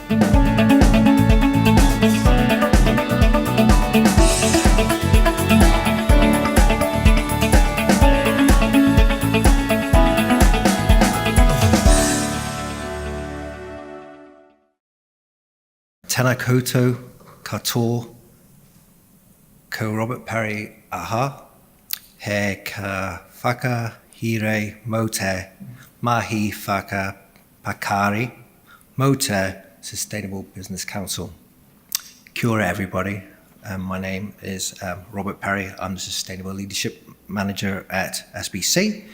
Tēnā koutou, katoa, ko Robert Perry aha, he ka whakahire mō te mahi whakapakari mō te Sustainable Business Council. Kia ora everybody, my name is Robert Perry. I'm the Sustainable Leadership Manager at SBC.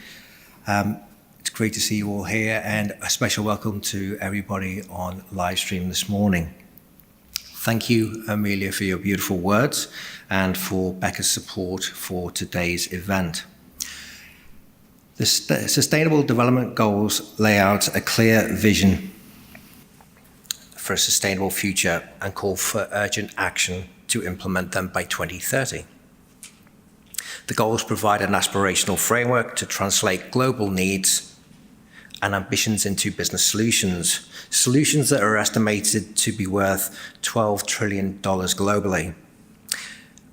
It's great to see you all here, and a special welcome to everybody on live stream this morning. Thank you, Amelia, for your beautiful words and for Beca's support for today's event. The Sustainable Development Goals lay out a clear vision for a sustainable future and call for urgent action to implement them by 2030. The goals provide an aspirational framework to translate global needs and ambitions into business solutions, solutions that are estimated to be worth $12 trillion globally.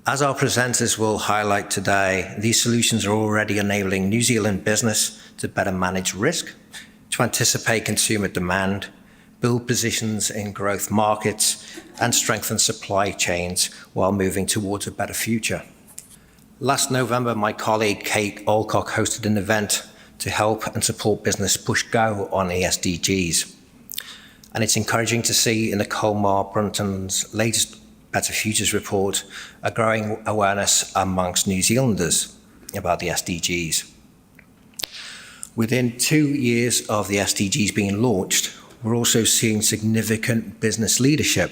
As our presenters will highlight today, these solutions are already enabling New Zealand business to better manage risk, to anticipate consumer demand, build positions in growth markets, and strengthen supply chains while moving towards a better future. Last November, my colleague Kate Alcock hosted an event to help and support business push go on the SDGs. And it's encouraging to see in the Colmar Brunton's latest Better Futures report a growing awareness amongst New Zealanders about the SDGs. Within 2 years of the SDGs being launched, we're also seeing significant business leadership.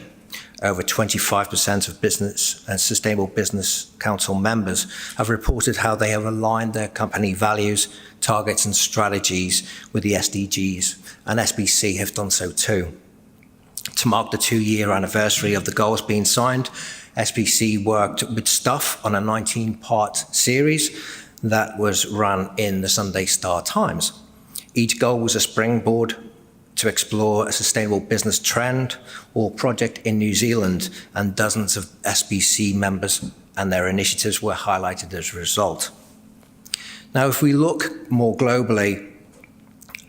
Over 25% of Business and Sustainable Business Council members have reported how they have aligned their company values, targets and strategies with the SDGs, and SBC have done so too. To mark the 2-year anniversary of the goals being signed, SBC worked with staff on a 19-part series that was run in the Sunday Star Times. Each goal was a springboard to explore a sustainable business trend or project in New Zealand, and dozens of SBC members and their initiatives were highlighted as a result. Now, if we look more globally,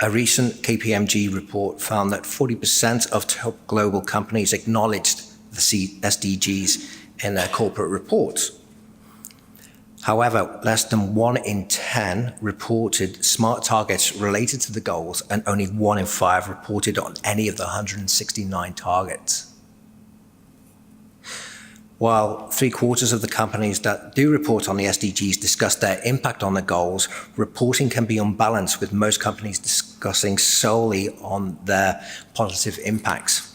a recent KPMG report found that 40% of top global companies acknowledged the SDGs in their corporate reports. However, less than 1 in 10 reported SMART targets related to the goals, and only 1 in 5 reported on any of the 169 targets. While 3/4 of the companies that do report on the SDGs discuss their impact on the goals, reporting can be unbalanced, with most companies discussing solely on their positive impacts.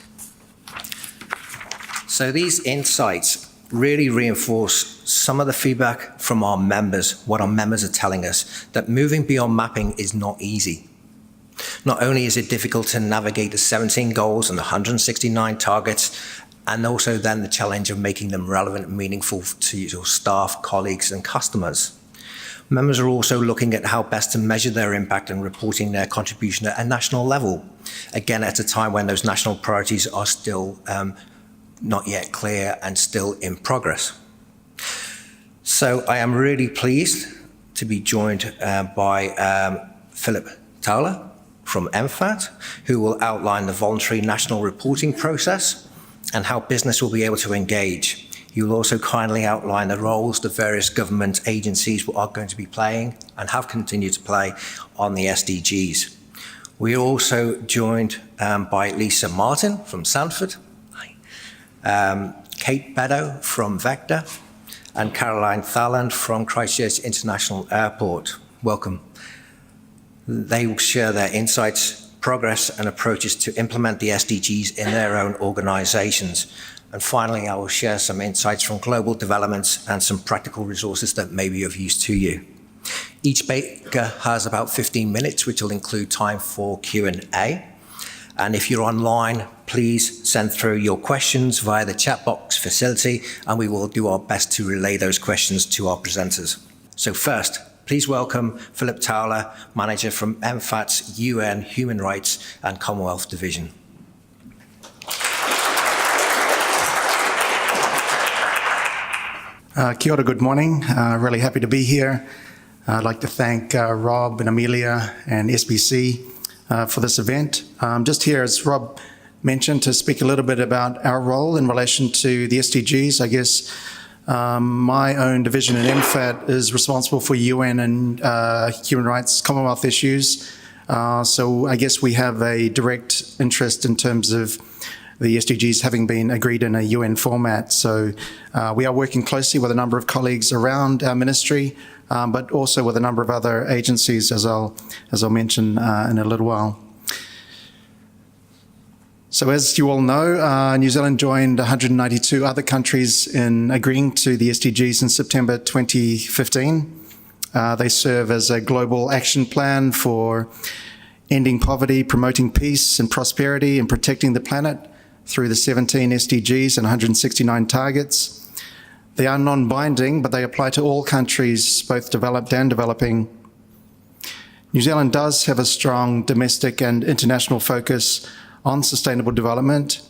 So these insights really reinforce some of the feedback from our members, what our members are telling us, that moving beyond mapping is not easy. Not only is it difficult to navigate the 17 goals and the 169 targets, and also then the challenge of making them relevant and meaningful to your staff, colleagues, and customers. Members are also looking at how best to measure their impact and reporting their contribution at a national level, again at a time when those national priorities are still not yet clear and still in progress. So I am really pleased to be joined by Philip Towler from MFAT, who will outline the voluntary national reporting process and how business will be able to engage. He will also kindly outline the roles the various government agencies are going to be playing and have continued to play on the SDGs. We are also joined by Lisa Martin from Sanford, Kate Beddow from Beca, and Caroline Thaland from Christchurch International Airport. Welcome. They will share their insights, progress and approaches to implement the SDGs in their own organisations. And finally, I will share some insights from global developments and some practical resources that may be of use to you. Each speaker has about 15 minutes, which will include time for Q&A. And if you're online, please send through your questions via the chat box facility, and we will do our best to relay those questions to our presenters. So first, please welcome Philip Towler, Manager from MFAT's UN Human Rights and Commonwealth Division. Kia ora, good morning. Really happy to be here. I'd like to thank Rob and Amelia and SBC for this event. Just here, as Rob mentioned, to speak a little bit about our role in relation to the SDGs. I guess my own division in MFAT is responsible for UN and human rights Commonwealth issues. So I guess we have a direct interest in terms of the SDGs having been agreed in a UN format. So we are working closely with a number of colleagues around our ministry, but also with a number of other agencies, as I'll mention in a little while. So as you all know, New Zealand joined 192 other countries in agreeing to the SDGs in September 2015. They serve as a global action plan for ending poverty, promoting peace and prosperity, and protecting the planet through the 17 SDGs and 169 targets. They are non-binding, but they apply to all countries, both developed and developing. New Zealand does have a strong domestic and international focus on sustainable development.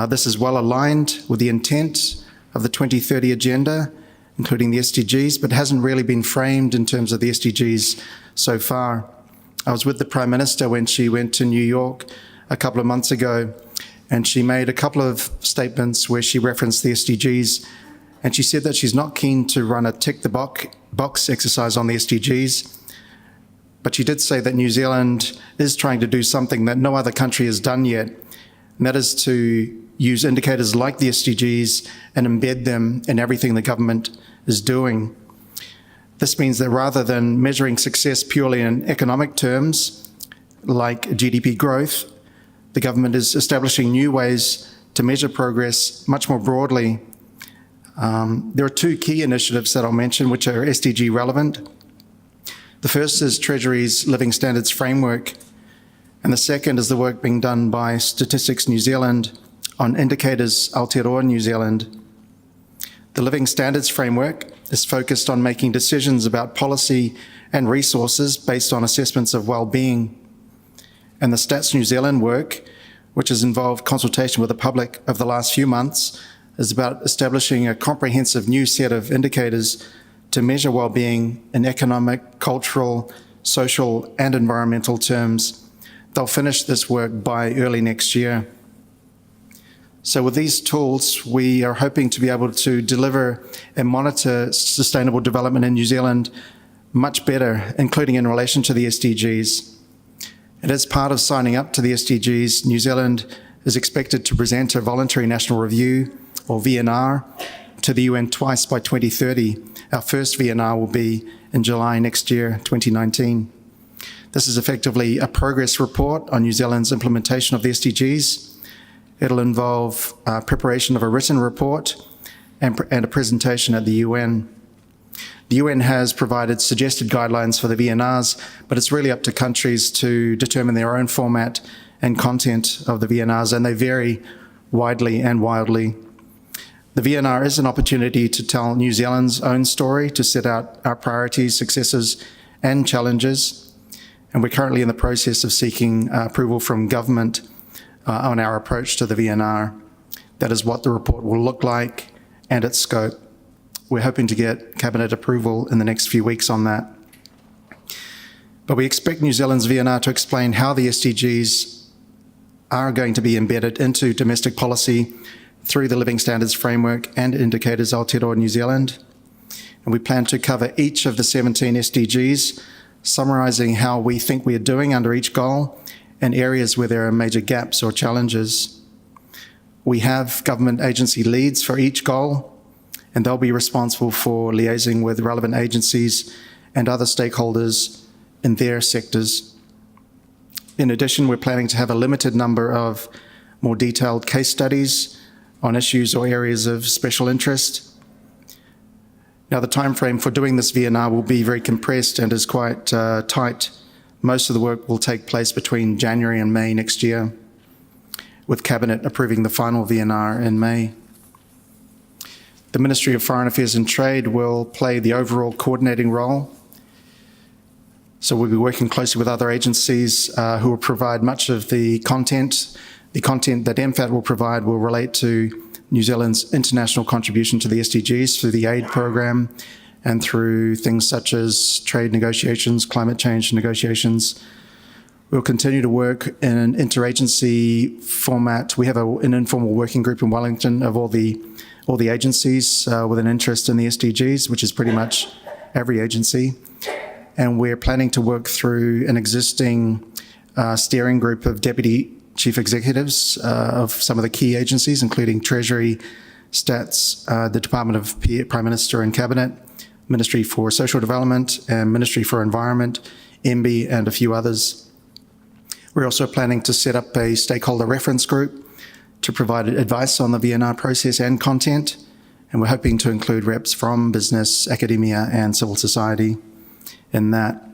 This is well aligned with the intent of the 2030 agenda, including the SDGs, but hasn't really been framed in terms of the SDGs so far. I was with the Prime Minister when she went to New York a couple of months ago, and she made a couple of statements where she referenced the SDGs, and she said that she's not keen to run a tick-the-box exercise on the SDGs, but she did say that New Zealand is trying to do something that no other country has done yet, and that is to use indicators like the SDGs and embed them in everything the government is doing. This means that rather than measuring success purely in economic terms, like GDP growth, the government is establishing new ways to measure progress much more broadly. There are two key initiatives that I'll mention which are SDG relevant. The first is Treasury's Living Standards Framework, and the second is the work being done by Statistics New Zealand on indicators Aotearoa New Zealand. The Living Standards Framework is focused on making decisions about policy and resources based on assessments of well-being. And the Stats New Zealand work, which has involved consultation with the public over the last few months, is about establishing a comprehensive new set of indicators to measure well-being in economic, cultural, social, and environmental terms. They'll finish this work by early next year. So with these tools, we are hoping to be able to deliver and monitor sustainable development in New Zealand much better, including in relation to the SDGs. And as part of signing up to the SDGs, New Zealand is expected to present a voluntary national review, or VNR, to the UN twice by 2030. Our first VNR will be in July next year, 2019. This is effectively a progress report on New Zealand's implementation of the SDGs. It'll involve preparation of a written report and a presentation at the UN. The UN has provided suggested guidelines for the VNRs, but it's really up to countries to determine their own format and content of the VNRs, and they vary widely and wildly. The VNR is an opportunity to tell New Zealand's own story, to set out our priorities, successes, and challenges. And we're currently in the process of seeking approval from government on our approach to the VNR. That is what the report will look like and its scope. We're hoping to get Cabinet approval in the next few weeks on that. But we expect New Zealand's VNR to explain how the SDGs are going to be embedded into domestic policy through the Living Standards Framework and indicators Aotearoa New Zealand. And we plan to cover each of the 17 SDGs, summarising how we think we are doing under each goal and areas where there are major gaps or challenges. We have government agency leads for each goal, and they'll be responsible for liaising with relevant agencies and other stakeholders in their sectors. In addition, we're planning to have a limited number of more detailed case studies on issues or areas of special interest. Now, the timeframe for doing this VNR will be very compressed and is quite tight. Most of the work will take place between January and May next year, with Cabinet approving the final VNR in May. The Ministry of Foreign Affairs and Trade will play the overall coordinating role. So we'll be working closely with other agencies who will provide much of the content. The content that MFAT will provide will relate to New Zealand's international contribution to the SDGs through the aid program and through things such as trade negotiations, climate change negotiations. We'll continue to work in an interagency format. We have an informal working group in Wellington of all the agencies with an interest in the SDGs, which is pretty much every agency. And we're planning to work through an existing steering group of deputy chief executives of some of the key agencies, including Treasury, Stats, the Department of Prime Minister and Cabinet, Ministry for Social Development, and Ministry for Environment, MB, and a few others. We're also planning to set up a stakeholder reference group to provide advice on the VNR process and content, and we're hoping to include reps from business, academia, and civil society in that.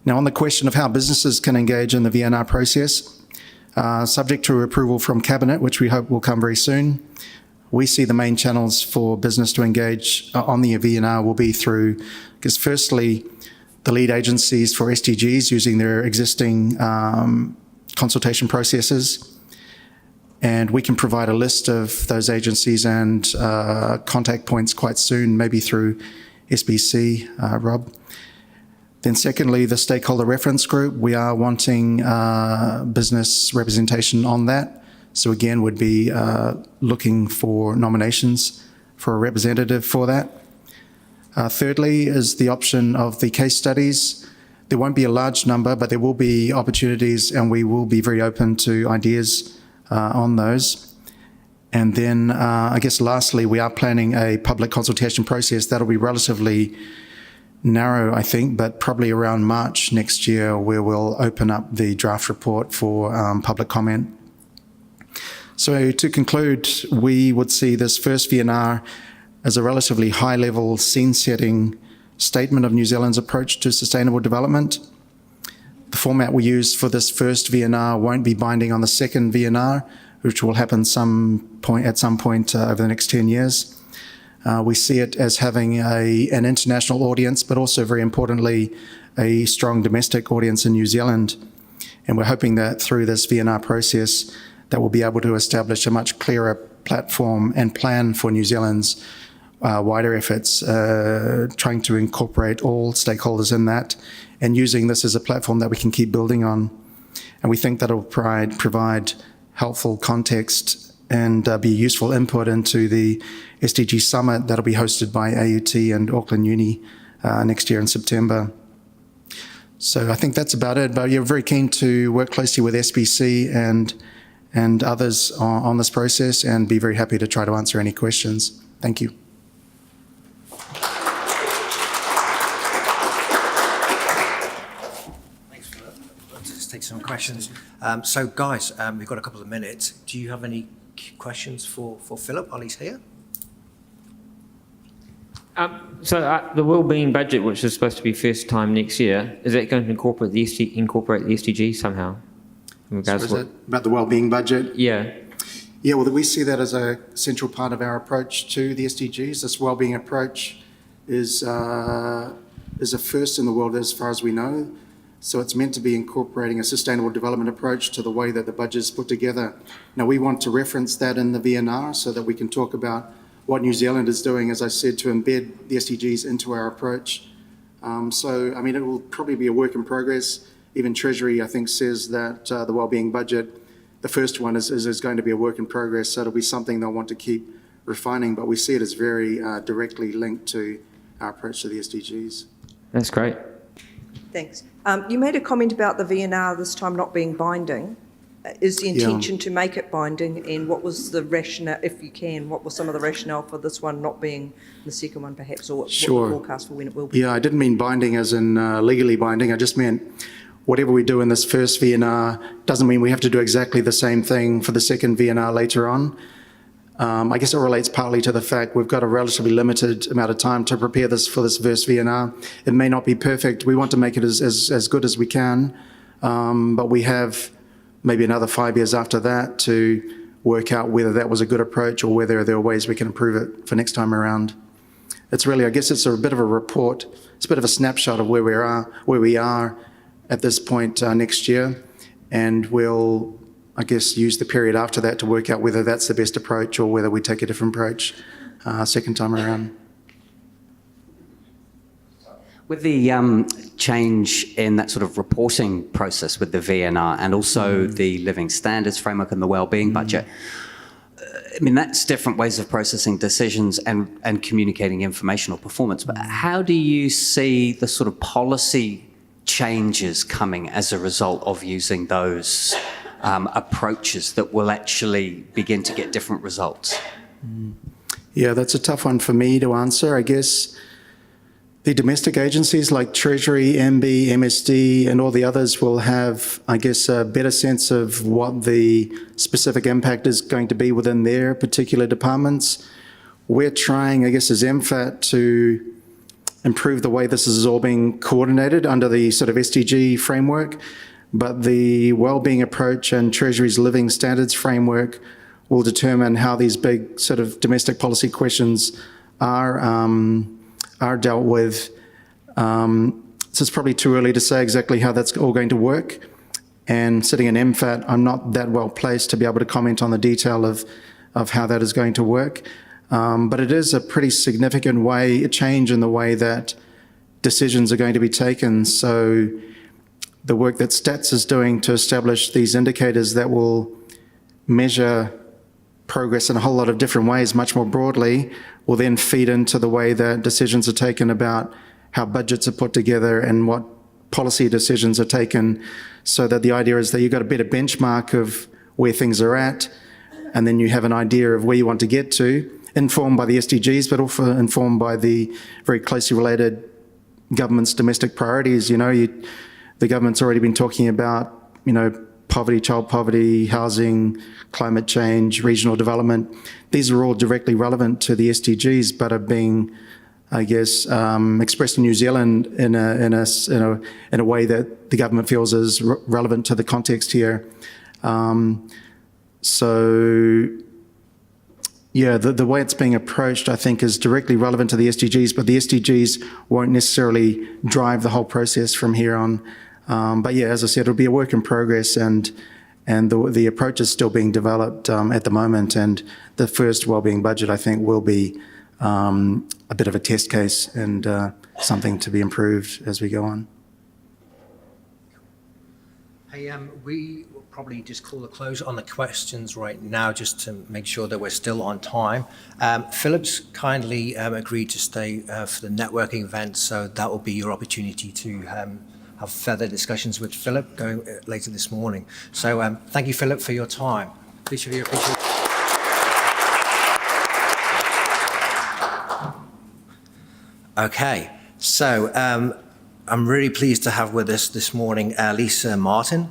Now, on the question of how businesses can engage in the VNR process, subject to approval from Cabinet, which we hope will come very soon, we see the main channels for business to engage on the VNR will be through, because firstly, the lead agencies for SDGs using their existing consultation processes. And we can provide a list of those agencies and contact points quite soon, maybe through SBC, Rob. Then secondly, the stakeholder reference group, we are wanting business representation on that. So again, would be looking for nominations for a representative for that. Thirdly is the option of the case studies. There won't be a large number, but there will be opportunities, and we will be very open to ideas on those. And then I guess lastly, we are planning a public consultation process that'll be relatively narrow, I think, but probably around March next year, where we'll open up the draft report for public comment. So to conclude, we would see this first VNR as a relatively high-level, scene-setting statement of New Zealand's approach to sustainable development. The format we use for this first VNR won't be binding on the second VNR, which will happen at some point over the next 10 years. We see it as having an international audience, but also very importantly, a strong domestic audience in New Zealand. And we're hoping that through this VNR process, that we'll be able to establish a much clearer platform and plan for New Zealand's wider efforts, trying to incorporate all stakeholders in that and using this as a platform that we can keep building on. And we think that'll provide helpful context and be useful input into the SDG Summit that'll be hosted by AUT and Auckland Uni next year in September. So I think that's about it, but you're very keen to work closely with SBC and others on this process, and be very happy to try to answer any questions. Thank you. Thanks for that. Let's just take some questions. So guys, we've got a couple of minutes. Do you have any questions for Philip while he's here? So the wellbeing budget, which is supposed to be first time next year, is that going to incorporate the SDGs somehow? In regards So is it about the wellbeing budget? Yeah. Yeah, well, we see that as a central part of our approach to the SDGs. This wellbeing approach is a first in the world as far as we know. So it's meant to be incorporating a sustainable development approach to the way that the budget is put together. Now, we want to reference that in the VNR so that we can talk about what New Zealand is doing, as I said, to embed the SDGs into our approach. So, I mean, it will probably be a work in progress. Even Treasury, I think, says that the wellbeing budget, the first one is going to be a work in progress. So it'll be something they'll want to keep refining, but we see it as very directly linked to our approach to the SDGs. That's great. Thanks. You made a comment about the VNR this time not being binding. Is the intention to make it binding, and what was the rationale, if you can, what was some of the rationale for this one not being the second one perhaps, or Sure. what the forecast for when it will be? Yeah, I didn't mean binding as in legally binding. I just meant whatever we do in this first VNR doesn't mean we have to do exactly the same thing for the second VNR later on. I guess it relates partly to the fact we've got a relatively limited amount of time to prepare this for this first VNR. It may not be perfect. We want to make it as good as we can, but we have maybe another 5 years after that to work out whether that was a good approach or whether there are ways we can improve it for next time around. It's really, I guess it's a bit of a report. It's a bit of a snapshot of where we are at this point next year, and we'll I guess, use the period after that to work out whether that's the best approach or whether we take a different approach second time around. With the change in that sort of reporting process with the VNR and also the living standards framework and the wellbeing budget, I mean, that's different ways of processing decisions and communicating information or performance. But how do you see the sort of policy changes coming as a result of using those approaches that will actually begin to get different results? Yeah, that's a tough one for me to answer. I guess the domestic agencies like Treasury, MB, MSD, and all the others will have, I guess, a better sense of what the specific impact is going to be within their particular departments. We're trying, I guess, as MFAT to improve the way this is all being coordinated under the sort of SDG framework, but the wellbeing approach and Treasury's living standards framework will determine how these big sort of domestic policy questions are dealt with. So it's probably too early to say exactly how that's all going to work. And sitting in MFAT, I'm not that well placed to be able to comment on the detail of how that is going to work. But it is a pretty significant a change in the way that decisions are going to be taken. So the work that Stats is doing to establish these indicators that will measure progress in a whole lot of different ways, much more broadly, will then feed into the way that decisions are taken about how budgets are put together and what policy decisions are taken, so that the idea is that you've got a better benchmark of where things are at, and then you have an idea of where you want to get to, informed by the SDGs, but also informed by the very closely related government's domestic priorities. The government's already been talking about, poverty, child poverty, housing, climate change, regional development. These are all directly relevant to the SDGs, but are being, I guess, expressed in New Zealand in a way that the government feels is relevant to the context here. The way it's being approached, I think, is directly relevant to the SDGs, but the SDGs won't necessarily drive the whole process from here on. As I said, it'll be a work in progress, and the approach is still being developed at the moment. And the first wellbeing budget, I think, will be a bit of a test case and something to be improved as we go on. Hey, we will probably just call a close on the questions right now, just to make sure that we're still on time. Philip's kindly agreed to stay for the networking event, so that will be your opportunity to have further discussions with Philip going later this morning. So thank you, Philip, for your time. Appreciate it. Okay, so I'm really pleased to have with us this morning Lisa Martin,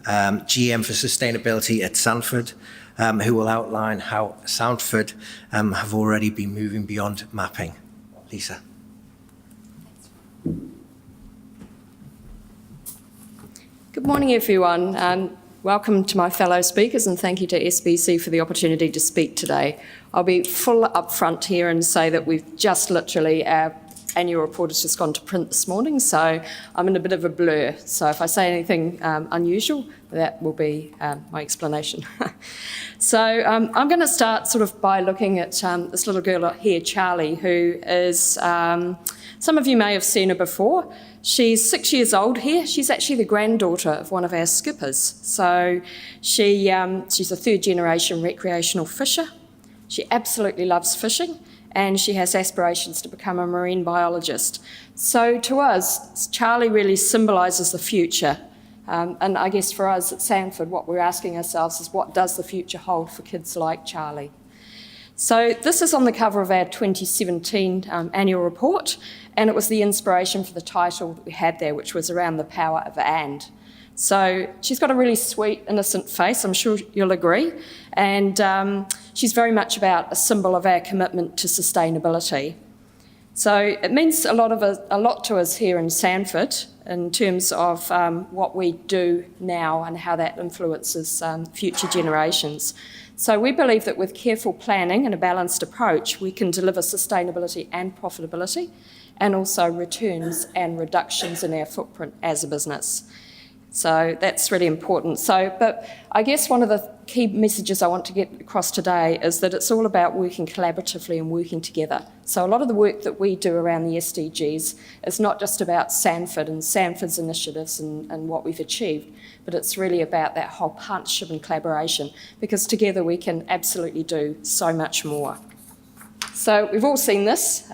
GM for Sustainability at Sanford, who will outline how Sanford have already been moving beyond mapping. Lisa. Good morning, everyone, and welcome to my fellow speakers, and thank you to SBC for the opportunity to speak today. I'll be full up front here and say that we've just literally, our annual report has just gone to print this morning, so I'm in a bit of a blur. So if I say anything unusual, that will be my explanation. So I'm going to start sort of by looking at this little girl here, Charlie, who is, some of you may have seen her before. She's 6 years old here. She's actually the granddaughter of one of our skippers. So she's a third generation recreational fisher. She absolutely loves fishing, and she has aspirations to become a marine biologist. So to us, Charlie really symbolises the future. And I guess for us at Sanford, what we're asking ourselves is, what does the future hold for kids like Charlie? So this is on the cover of our 2017 annual report, and it was the inspiration for the title that we had there, which was around the power of and. So she's got a really sweet, innocent face, I'm sure you'll agree, and she's very much about a symbol of our commitment to sustainability. So it means a lot to us here in Sanford in terms of what we do now and how that influences future generations. So we believe that with careful planning and a balanced approach, we can deliver sustainability and profitability, and also returns and reductions in our footprint as a business. So that's really important. But I guess one of the key messages I want to get across today is that it's all about working collaboratively and working together. So a lot of the work that we do around the SDGs is not just about Sanford and Sanford's initiatives and what we've achieved, but it's really about that whole partnership and collaboration, because together we can absolutely do so much more. So we've all seen this.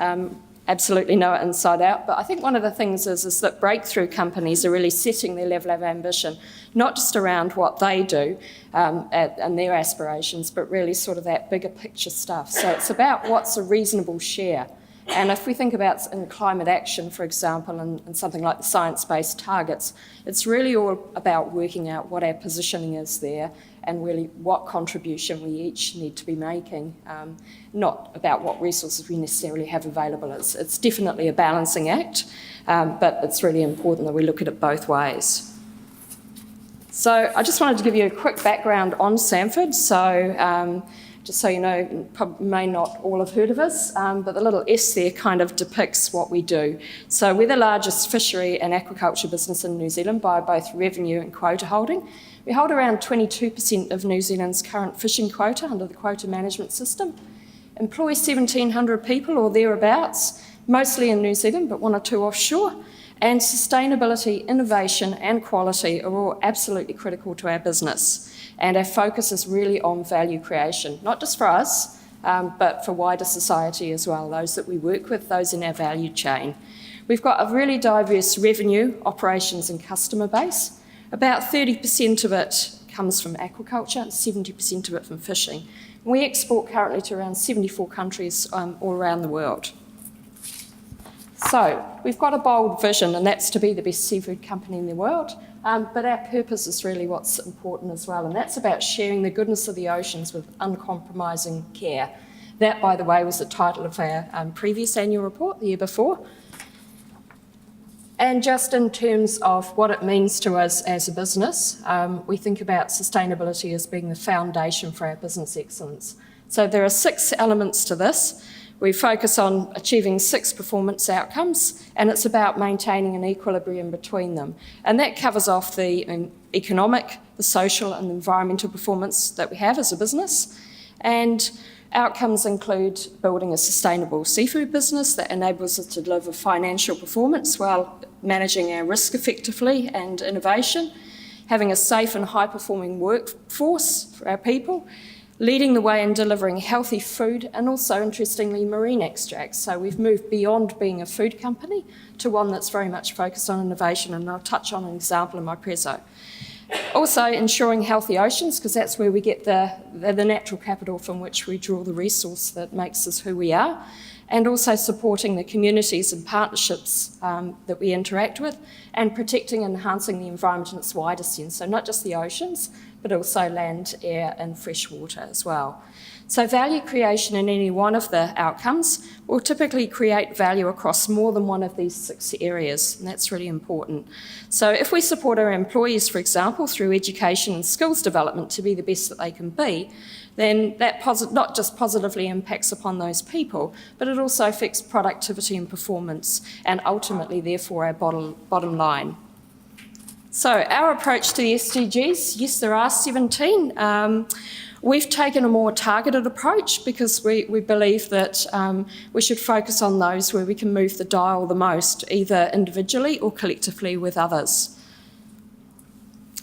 Absolutely know it inside out. But I think one of the things is that breakthrough companies are really setting their level of ambition, not just around what they do and their aspirations, but really sort of that bigger picture stuff. So it's about what's a reasonable share. And if we think about in climate action, for example, and something like the science-based targets, it's really all about working out what our positioning is there and really what contribution we each need to be making, not about what resources we necessarily have available. It's definitely a balancing act, but it's really important that we look at it both ways. So I just wanted to give you a quick background on Sanford. So just so you know, probably may not all have heard of us, but the little S there kind of depicts what we do. So we're the largest fishery and aquaculture business in New Zealand by both revenue and quota holding. We hold around 22% of New Zealand's current fishing quota under the quota management system, employ 1,700 people or thereabouts, mostly in New Zealand, but 1 or 2 offshore, and sustainability, innovation and quality are all absolutely critical to our business. And our focus is really on value creation, not just for us, but for wider society as well, those that we work with, those in our value chain. We've got a really diverse revenue, operations and customer base. About 30% of it comes from aquaculture and 70% of it from fishing. We export currently to around 74 countries all around the world. So we've got a bold vision, and that's to be the best seafood company in the world. But our purpose is really what's important as well, and that's about sharing the goodness of the oceans with uncompromising care. That, by the way, was the title of our previous annual report the year before. And just in terms of what it means to us as a business, we think about sustainability as being the foundation for our business excellence. So there are 6 elements to this. We focus on achieving 6 performance outcomes, and it's about maintaining an equilibrium between them. And that covers off the economic, the social and environmental performance that we have as a business. And outcomes include building a sustainable seafood business that enables us to deliver financial performance while managing our risk effectively and innovation, having a safe and high-performing workforce for our people, leading the way in delivering healthy food and also, interestingly, marine extracts. So we've moved beyond being a food company to one that's very much focused on innovation, and I'll touch on an example in my prezzo. Also ensuring healthy oceans, because that's where we get the natural capital from which we draw the resource that makes us who we are, and also supporting the communities and partnerships that we interact with, and protecting and enhancing the environment in its wider sense, so not just the oceans, but also land, air and fresh water as well. So value creation in any one of the outcomes will typically create value across more than one of these 6 areas, and that's really important. So if we support our employees, for example, through education and skills development to be the best that they can be, then that not just positively impacts upon those people, but it also affects productivity and performance, and ultimately, therefore, our bottom line. So our approach to the SDGs, yes, there are 17. We've taken a more targeted approach because we believe that we should focus on those where we can move the dial the most, either individually or collectively with others.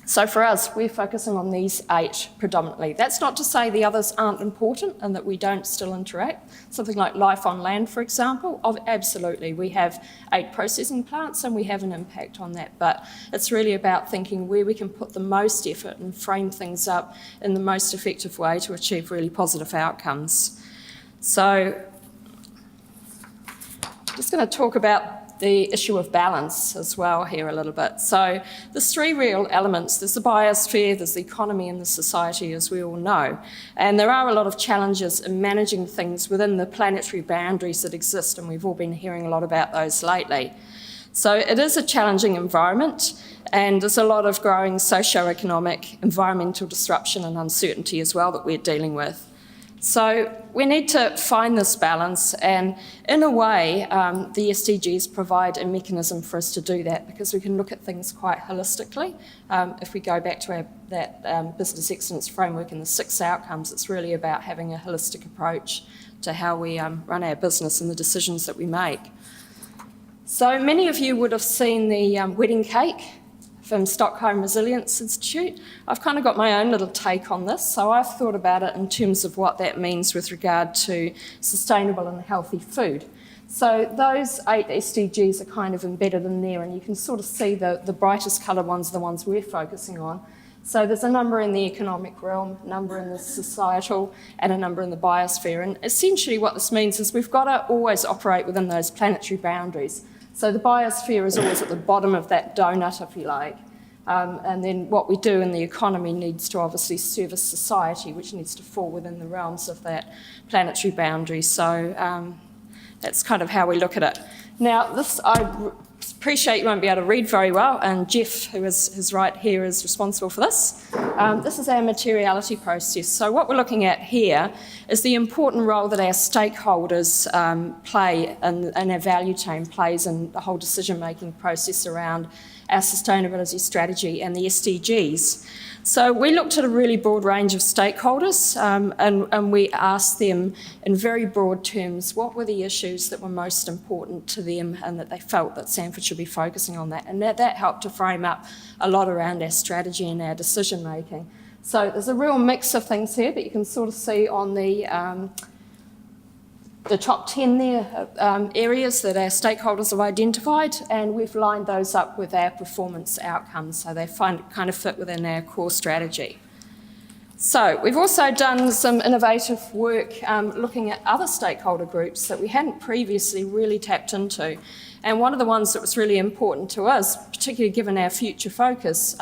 So for us, we're focusing on these 8 predominantly. That's not to say the others aren't important and that we don't still interact. Something like life on land, for example, absolutely. We have 8 processing plants and we have an impact on that. But it's really about thinking where we can put the most effort and frame things up in the most effective way to achieve really positive outcomes. So I'm just going to talk about the issue of balance as well here a little bit. So there's 3 real elements. There's the biosphere, there's the economy and the society, as we all know. And there are a lot of challenges in managing things within the planetary boundaries that exist, and we've all been hearing a lot about those lately. So it is a challenging environment, and there's a lot of growing socio-economic, environmental disruption and uncertainty as well that we're dealing with. So we need to find this balance, and in a way, the SDGs provide a mechanism for us to do that, because we can look at things quite holistically. If we go back to that business excellence framework and the 6 outcomes, it's really about having a holistic approach to how we run our business and the decisions that we make. So many of you would have seen the wedding cake from Stockholm Resilience Institute. I've kind of got my own little take on this, so I've thought about it in terms of what that means with regard to sustainable and healthy food. So those 8 SDGs are kind of embedded in there, and you can sort of see the brightest coloured ones are the ones we're focusing on. So there's a number in the economic realm, a number in the societal, and a number in the biosphere. And essentially what this means is we've got to always operate within those planetary boundaries. So the biosphere is always at the bottom of that donut, if you like. And then what we do in the economy needs to obviously service society, which needs to fall within the realms of that planetary boundary. So that's kind of how we look at it. Now, this I appreciate you won't be able to read very well, and Jeff, who is right here, is responsible for this. This is our materiality process. So what we're looking at here is the important role that our stakeholders play and our value chain plays in the whole decision-making process around our sustainability strategy and the SDGs. So we looked at a really broad range of stakeholders and we asked them in very broad terms what were the issues that were most important to them and that they felt that Sanford should be focusing on that. And that helped to frame up a lot around our strategy and our decision making. So there's a real mix of things here that you can sort of see on the top 10 there, areas that our stakeholders have identified, and we've lined those up with our performance outcomes, so they kind of fit within our core strategy. So we've also done some innovative work looking at other stakeholder groups that we hadn't previously really tapped into. And one of the ones that was really important to us, particularly given our future focus,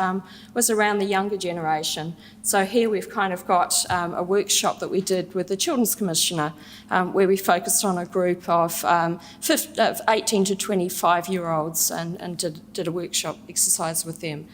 was around the younger generation. So here we've kind of got a workshop that we did with the Children's Commissioner, where we focused on a group of 18 to 25-year-olds and did a workshop exercise with them.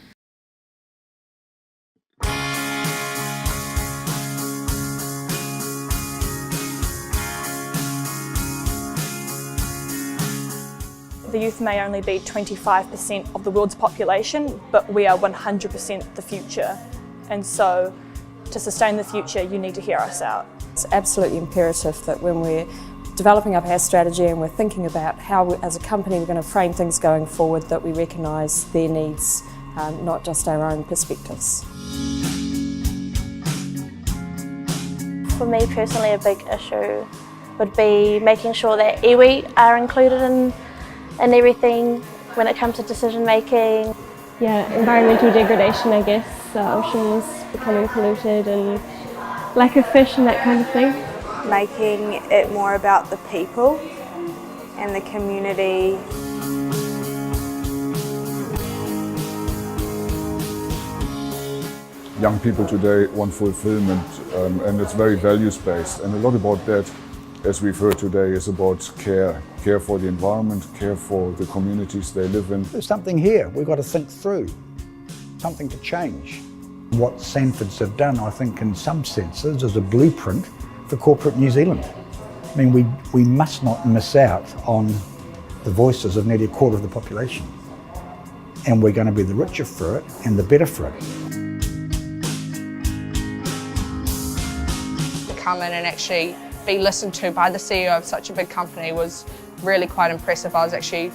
The youth may only be 25% of the world's population, but we are 100% the future. And so to sustain the future, you need to hear us out. It's absolutely imperative that when we're developing up our strategy and we're thinking about how we, as a company, we're going to frame things going forward, that we recognise their needs, not just our own perspectives. For me personally, a big issue would be making sure that iwi are included in everything when it comes to decision making. Yeah, environmental degradation, I guess, oceans becoming polluted and lack of fish and that kind of thing. Making it more about the people and the community. Young people today want fulfillment and it's very values-based, and a lot about that, as we've heard today, is about care for the environment, care for the communities they live in. There's something here we've got to think through, something to change. What Sanfords have done, I think, in some senses, is a blueprint for corporate New Zealand. I mean, we must not miss out on the voices of nearly a quarter of the population. And we're going to be the richer for it and the better for it. To come in and actually be listened to by the CEO of such a big company was really quite impressive. I actually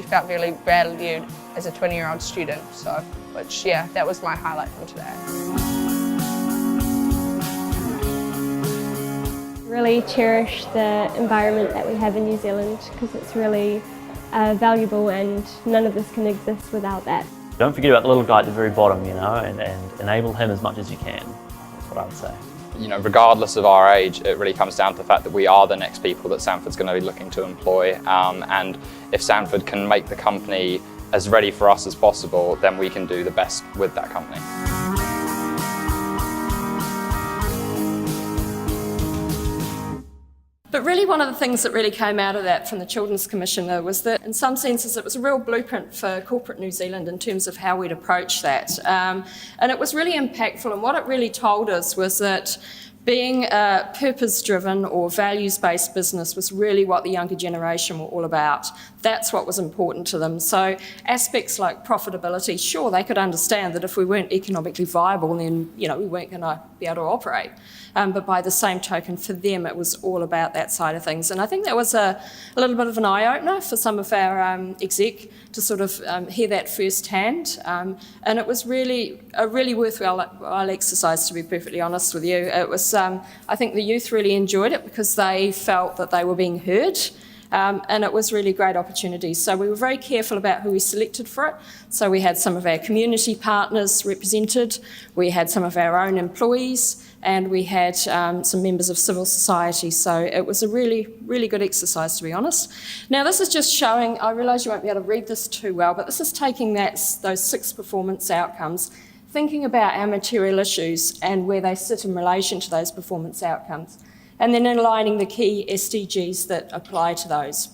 felt really valued as a 20-year-old student, that was my highlight from today. Really cherish the environment that we have in New Zealand, because it's really valuable and none of this can exist without that. Don't forget about the little guy at the very bottom, and enable him as much as you can. That's what I would say. Regardless of our age, it really comes down to the fact that we are the next people that Sanford's going to be looking to employ, and if Sanford can make the company as ready for us as possible, then we can do the best with that company. But really one of the things that really came out of that from the Children's Commissioner was that in some senses it was a real blueprint for corporate New Zealand in terms of how we'd approach that. And it was really impactful, and what it really told us was that Being a purpose-driven or values-based business was really what the younger generation were all about. That's what was important to them. So aspects like profitability, sure, they could understand that if we weren't economically viable, then we weren't going to be able to operate. But by the same token, for them, it was all about that side of things. And I think that was a little bit of an eye-opener for some of our exec to sort of hear that firsthand. And it was really a really worthwhile exercise, to be perfectly honest with you. It was, I think the youth really enjoyed it because they felt that they were being heard. And it was really great opportunity. So we were very careful about who we selected for it. So we had some of our community partners represented, we had some of our own employees, and we had some members of civil society. So it was a really, really good exercise, to be honest. Now this is just showing, I realise you won't be able to read this too well, but this is taking those 6 performance outcomes, thinking about our material issues and where they sit in relation to those performance outcomes, and then aligning the key SDGs that apply to those.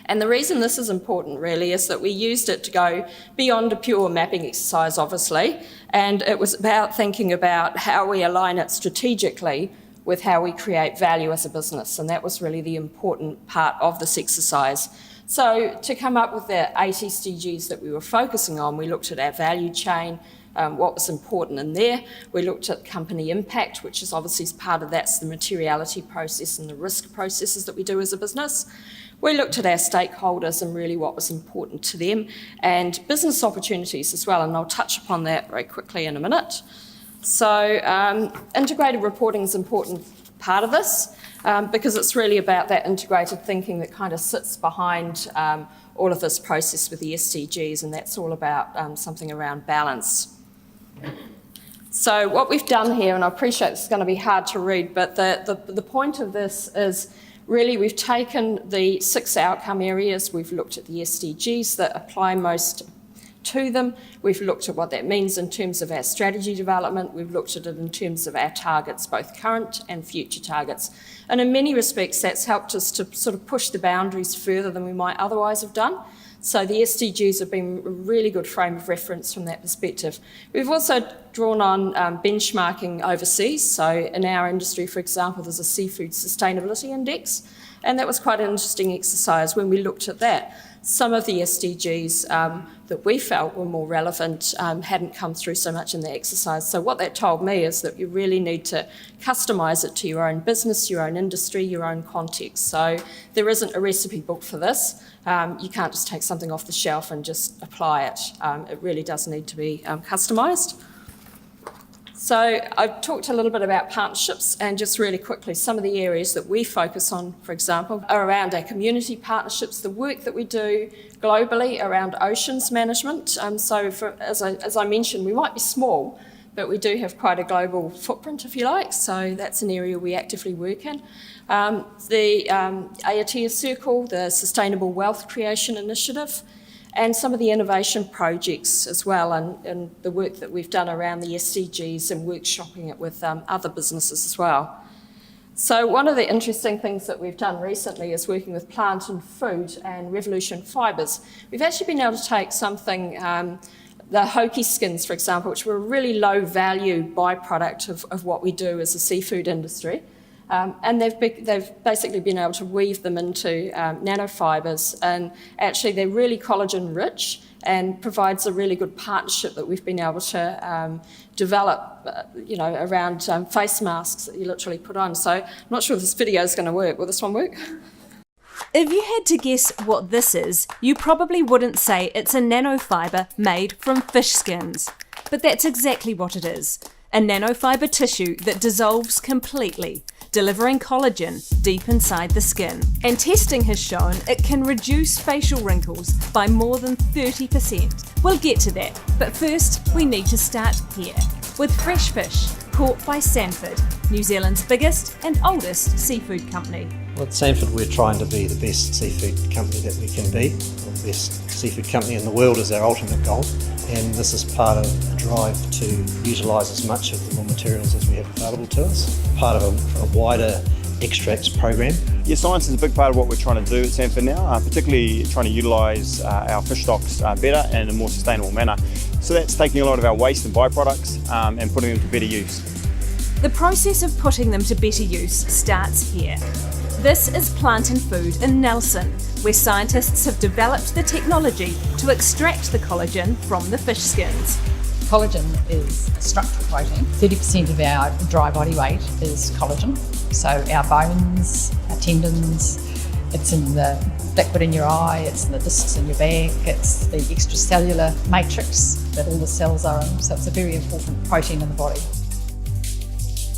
And the reason this is important really is that we used it to go beyond a pure mapping exercise, obviously, and it was about thinking about how we align it strategically with how we create value as a business, and that was really the important part of this exercise. So to come up with the 8 SDGs that we were focusing on, we looked at our value chain, what was important in there. We looked at company impact, which is obviously part of that's the materiality process and the risk processes that we do as a business. We looked at our stakeholders and really what was important to them, and business opportunities as well, and I'll touch upon that very quickly in a minute. So integrated reporting is an important part of this because it's really about that integrated thinking that kind of sits behind all of this process with the SDGs, and that's all about something around balance. So what we've done here, and I appreciate this is going to be hard to read, but the point of this is really we've taken the 6 outcome areas, we've looked at the SDGs that apply most to them, we've looked at what that means in terms of our strategy development, we've looked at it in terms of our targets, both current and future targets. And in many respects, that's helped us to sort of push the boundaries further than we might otherwise have done. So the SDGs have been a really good frame of reference from that perspective. We've also drawn on benchmarking overseas. So in our industry, for example, there's a seafood sustainability index, and that was quite an interesting exercise when we looked at that. Some of the SDGs that we felt were more relevant hadn't come through so much in the exercise. So what that told me is that you really need to customise it to your own business, your own industry, your own context. So there isn't a recipe book for this. You can't just take something off the shelf and just apply it. It really does need to be customised. So I've talked a little bit about partnerships, and just really quickly, some of the areas that we focus on, for example, are around our community partnerships, the work that we do globally around oceans management. As I mentioned, we might be small, but we do have quite a global footprint, if you like, so that's an area we actively work in. The Aotea Circle, the Sustainable Wealth Creation Initiative, and some of the innovation projects as well, and the work that we've done around the SDGs and workshopping it with other businesses as well. So one of the interesting things that we've done recently is working with Plant and Food and Revolution Fibres. We've actually been able to take something, the hoki skins, for example, which were a really low value byproduct of what we do as a seafood industry. And they've basically been able to weave them into nanofibres, and actually they're really collagen rich and provides a really good partnership that we've been able to develop, around face masks that you literally put on. So I'm not sure if this video is going to work. Will this one work? If you had to guess what this is, you probably wouldn't say it's a nanofibre made from fish skins. But that's exactly what it is. A nanofibre tissue that dissolves completely, delivering collagen deep inside the skin. And testing has shown it can reduce facial wrinkles by more than 30%. We'll get to that, but first we need to start here, with fresh fish caught by Sanford, New Zealand's biggest and oldest seafood company. Well, at Sanford we're trying to be the best seafood company that we can be. The best seafood company in the world is our ultimate goal, and this is part of a drive to utilise as much of the raw materials as we have available to us, part of a wider extracts program. Yeah, science is a big part of what we're trying to do at Sanford now, particularly trying to utilise our fish stocks better and in a more sustainable manner. So that's taking a lot of our waste and byproducts and putting them to better use. The process of putting them to better use starts here. This is Plant and Food in Nelson, where scientists have developed the technology to extract the collagen from the fish skins. Collagen is a structural protein. 30% of our dry body weight is collagen. So our bones, our tendons, it's in the liquid in your eye, it's in the discs in your back, it's the extracellular matrix that all the cells are in. So it's a very important protein in the body.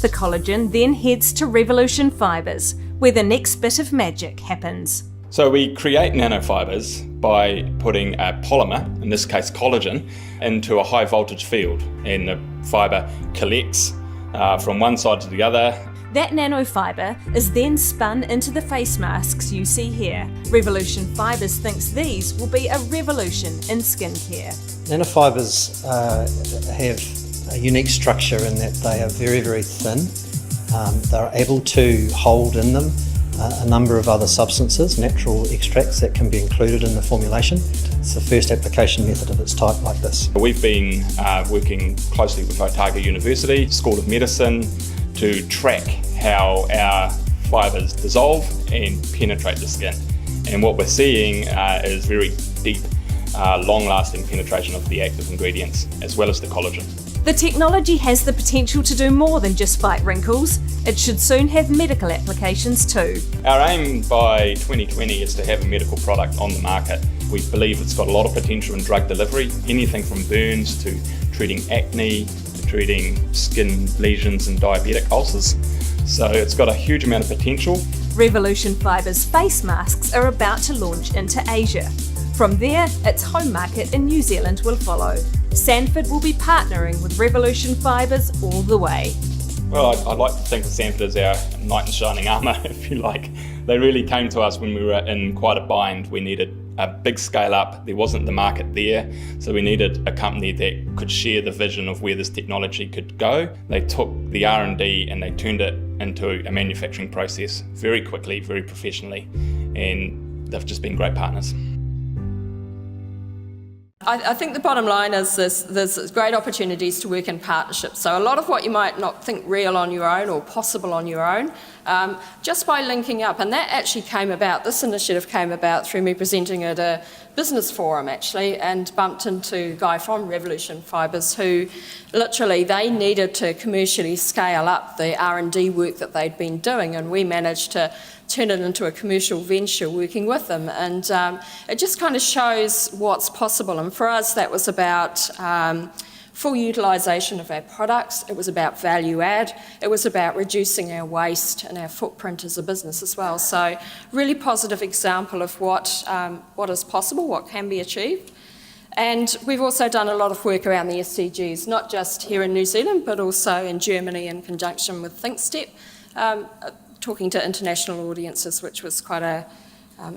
The collagen then heads to Revolution Fibres, where the next bit of magic happens. So we create nanofibers by putting a polymer, in this case collagen, into a high voltage field, and the fiber collects from one side to the other. That nanofiber is then spun into the face masks you see here. Revolution Fibres thinks these will be a revolution in skincare. Nanofibers have a unique structure in that they are very, very thin. They're able to hold in them a number of other substances, natural extracts that can be included in the formulation. It's the first application method of its type like this. We've been working closely with Otago University School of Medicine to track how our fibres dissolve and penetrate the skin. And what we're seeing is very deep, long-lasting penetration of the active ingredients as well as the collagen. The technology has the potential to do more than just fight wrinkles. It should soon have medical applications too. Our aim by 2020 is to have a medical product on the market. We believe it's got a lot of potential in drug delivery, anything from burns to treating acne, to treating skin lesions and diabetic ulcers. So it's got a huge amount of potential. Revolution Fibres face masks are about to launch into Asia. From there, its home market in New Zealand will follow. Sanford will be partnering with Revolution Fibres all the way. Well, I'd like to think of Sanford as our knight in shining armour, if you like. They really came to us when we were in quite a bind. We needed a big scale up. There wasn't the market there, so we needed a company that could share the vision of where this technology could go. They took the R&D and they turned it into a manufacturing process very quickly, very professionally, and they've just been great partners. I think the bottom line is there's great opportunities to work in partnerships. So a lot of what you might not think real on your own or possible on your own, just by linking up, and that actually came about, this initiative came about through me presenting at a business forum actually, and bumped into a guy from Revolution Fibres who literally they needed to commercially scale up the R&D work that they'd been doing, and we managed to turn it into a commercial venture working with them, and it just kind of shows what's possible. And for us that was about full utilisation of our products, it was about value add, it was about reducing our waste and our footprint as a business as well. So really positive example of what is possible, what can be achieved. And we've also done a lot of work around the SDGs, not just here in New Zealand but also in Germany in conjunction with ThinkStep, talking to international audiences, which was quite an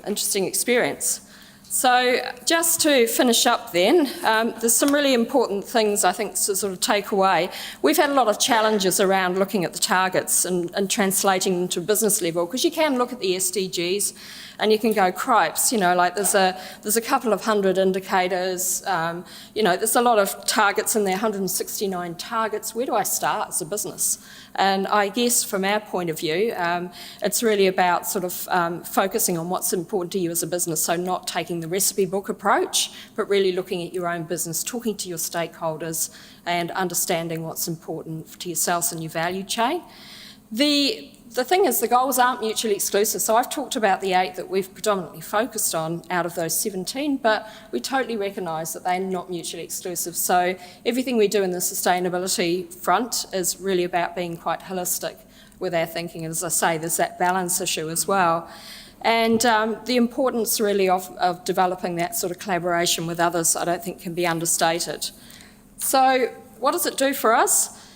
interesting experience. So just to finish up then, there's some really important things I think to sort of take away. We've had a lot of challenges around looking at the targets and translating them to business level, because you can look at the SDGs and you can go, cripes, you know, like there's a couple of hundred indicators, you know, there's a lot of targets in there, 169 targets. Where do I start as a business? And I guess from our point of view, it's really about sort of focusing on what's important to you as a business, so not taking the recipe book approach, but really looking at your own business, talking to your stakeholders and understanding what's important to yourselves and your value chain. The thing is, the goals aren't mutually exclusive. So I've talked about the 8 that we've predominantly focused on out of those 17, but we totally recognise that they're not mutually exclusive. So everything we do in the sustainability front is really about being quite holistic with our thinking. And as I say, there's that balance issue as well. And the importance really of developing that sort of collaboration with others, I don't think can be understated. So what does it do for us?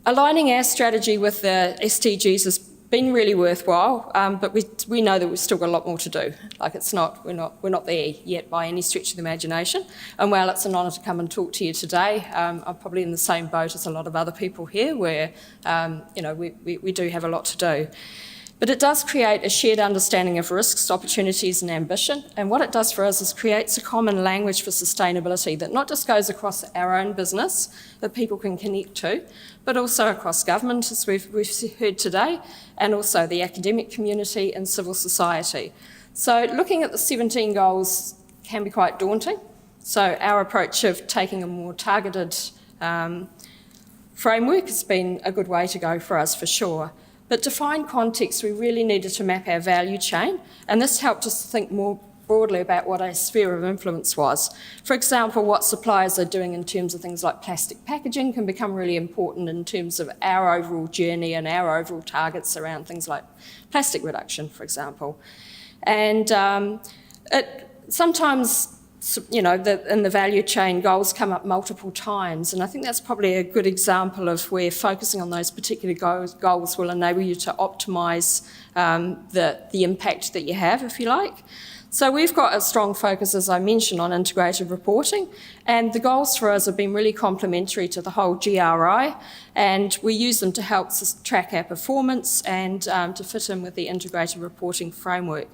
Aligning our strategy with the SDGs has been really worthwhile, but we know that we've still got a lot more to do. Like we're not there yet by any stretch of the imagination. And while it's an honour to come and talk to you today, I'm probably in the same boat as a lot of other people here, where you know we do have a lot to do. But it does create a shared understanding of risks, opportunities and ambition. And what it does for us is creates a common language for sustainability that not just goes across our own business that people can connect to, but also across government, as we've heard today, and also the academic community and civil society. So looking at the 17 goals can be quite daunting. So our approach of taking a more targeted framework has been a good way to go for us, for sure. But to find context, we really needed to map our value chain, and this helped us to think more broadly about what our sphere of influence was. For example, what suppliers are doing in terms of things like plastic packaging can become really important in terms of our overall journey and our overall targets around things like plastic reduction, for example. And sometimes, you know, in the value chain, goals come up multiple times, and I think that's probably a good example of where focusing on those particular goals will enable you to optimise the impact that you have, if you like. So we've got a strong focus, as I mentioned, on integrated reporting, and the goals for us have been really complementary to the whole GRI, and we use them to help us track our performance and to fit in with the integrated reporting framework.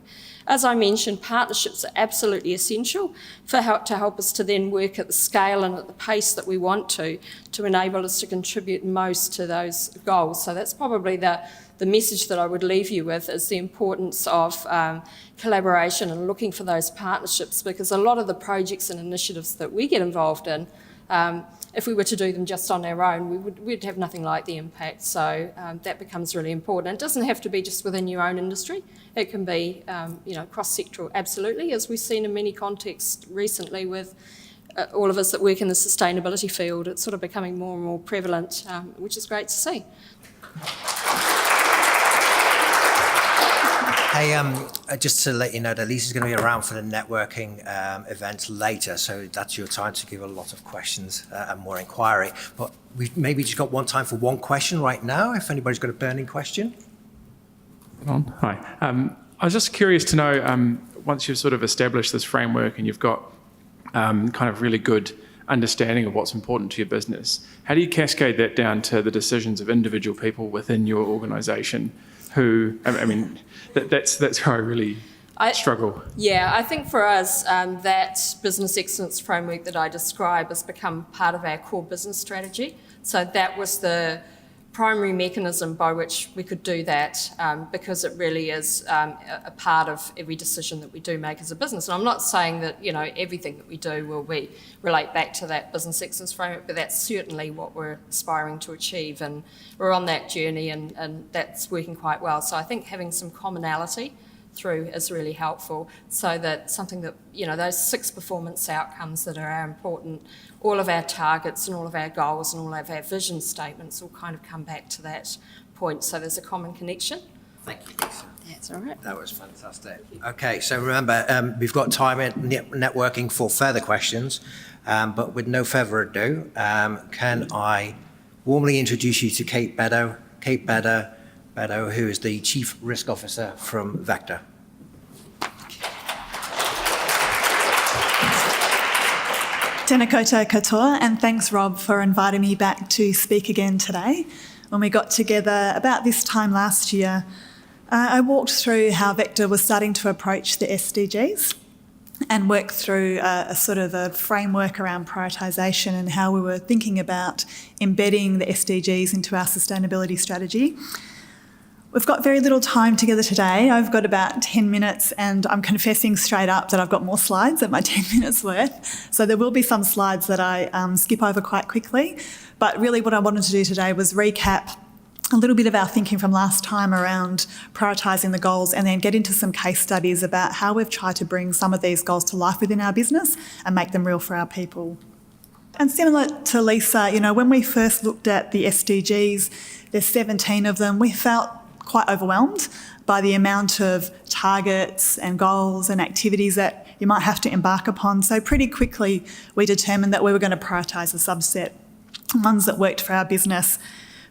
As I mentioned, partnerships are absolutely essential to help us to then work at the scale and at the pace that we want to enable us to contribute most to those goals. So that's probably the message that I would leave you with, is the importance of collaboration and looking for those partnerships, because a lot of the projects and initiatives that we get involved in, if we were to do them just on our own, we'd have nothing like the impact. So that becomes really important. It doesn't have to be just within your own industry. It can be, you know, cross-sectoral, absolutely, as we've seen in many contexts recently with all of us that work in the sustainability field. It's sort of becoming more and more prevalent, which is great to see. Hey, just to let you know that Lisa's going to be around for the networking event later, so that's your time to give a lot of questions and more inquiry. But we've maybe just got time for one question right now, if anybody's got a burning question. Hi. I was just curious to know, once you've sort of established this framework and you've got kind of really good understanding of what's important to your business, how do you cascade that down to the decisions of individual people within your organisation who, I mean, that's where I really struggle. Yeah, I think for us, that business excellence framework that I described has become part of our core business strategy. So that was the primary mechanism by which we could do that, because it really is a part of every decision that we do make as a business. And I'm not saying that, you know, everything that we do will relate back to that business excellence framework, but that's certainly what we're aspiring to achieve, and we're on that journey, and that's working quite well. So I think having some commonality through is really helpful, so that something that, you know, those 6 performance outcomes that are important, all of our targets and all of our goals and all of our vision statements all kind of come back to that point, so there's a common connection. Thank you, Lisa. That's all right. That was fantastic. Okay, so remember, we've got time in networking for further questions, but with no further ado, can I warmly introduce you to Kate Beddoe, who is the Chief Risk Officer from Vector. Tēnā koutou katoa, and thanks, Rob, for inviting me back to speak again today. When we got together about this time last year, I walked through how Vector was starting to approach the SDGs and work through a sort of a framework around prioritisation and how we were thinking about embedding the SDGs into our sustainability strategy. We've got very little time together today. I've got about 10 minutes, and I'm confessing straight up that I've got more slides than my 10 minutes worth. So there will be some slides that I skip over quite quickly. But really what I wanted to do today was recap a little bit of our thinking from last time around prioritising the goals, and then get into some case studies about how we've tried to bring some of these goals to life within our business and make them real for our people. And similar to Lisa, you know, when we first looked at the SDGs, there's 17 of them, we felt quite overwhelmed by the amount of targets and goals and activities that you might have to embark upon. So pretty quickly we determined that we were going to prioritise a subset, ones that worked for our business.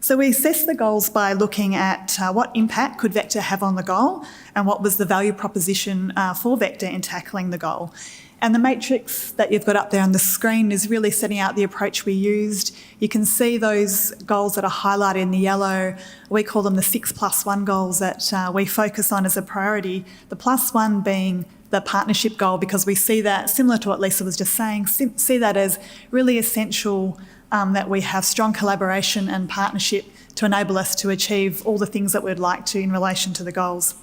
So we assessed the goals by looking at what impact could Vector have on the goal and what was the value proposition for Vector in tackling the goal. And the matrix that you've got up there on the screen is really setting out the approach we used. You can see those goals that are highlighted in the yellow. We call them the 6+1 goals that we focus on as a priority. The +1 being the partnership goal, because we see that, similar to what Lisa was just saying, see that as really essential that we have strong collaboration and partnership to enable us to achieve all the things that we'd like to in relation to the goals.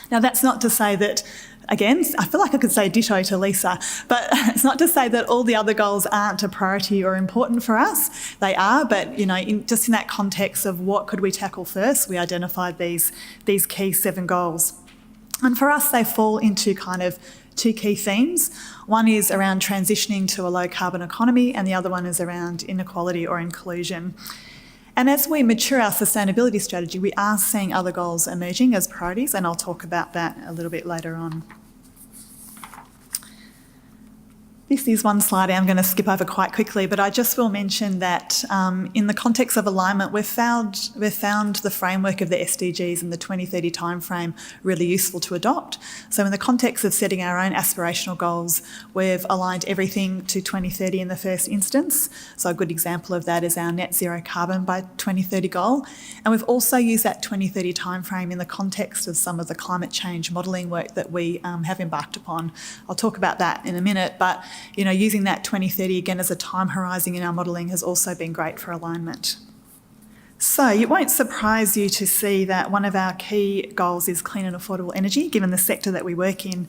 Now, that's not to say that, again, I feel like I could say ditto to Lisa, but it's not to say that all the other goals aren't a priority or important for us. They are, but just in that context of what could we tackle first, we identified these key 7 goals. And for us, they fall into kind of 2 key themes. One is around transitioning to a low carbon economy, and the other one is around inequality or inclusion. And as we mature our sustainability strategy, we are seeing other goals emerging as priorities, and I'll talk about that a little bit later on. This is one slide I'm going to skip over quite quickly, but I just will mention that in the context of alignment, we've found the framework of the SDGs and the 2030 timeframe really useful to adopt. So in the context of setting our own aspirational goals, we've aligned everything to 2030 in the first instance. So a good example of that is our net zero carbon by 2030 goal. And we've also used that 2030 timeframe in the context of some of the climate change modelling work that we have embarked upon. I'll talk about that in a minute, but using that 2030 again as a time horizon in our modelling has also been great for alignment. So it won't surprise you to see that one of our key goals is clean and affordable energy, given the sector that we work in.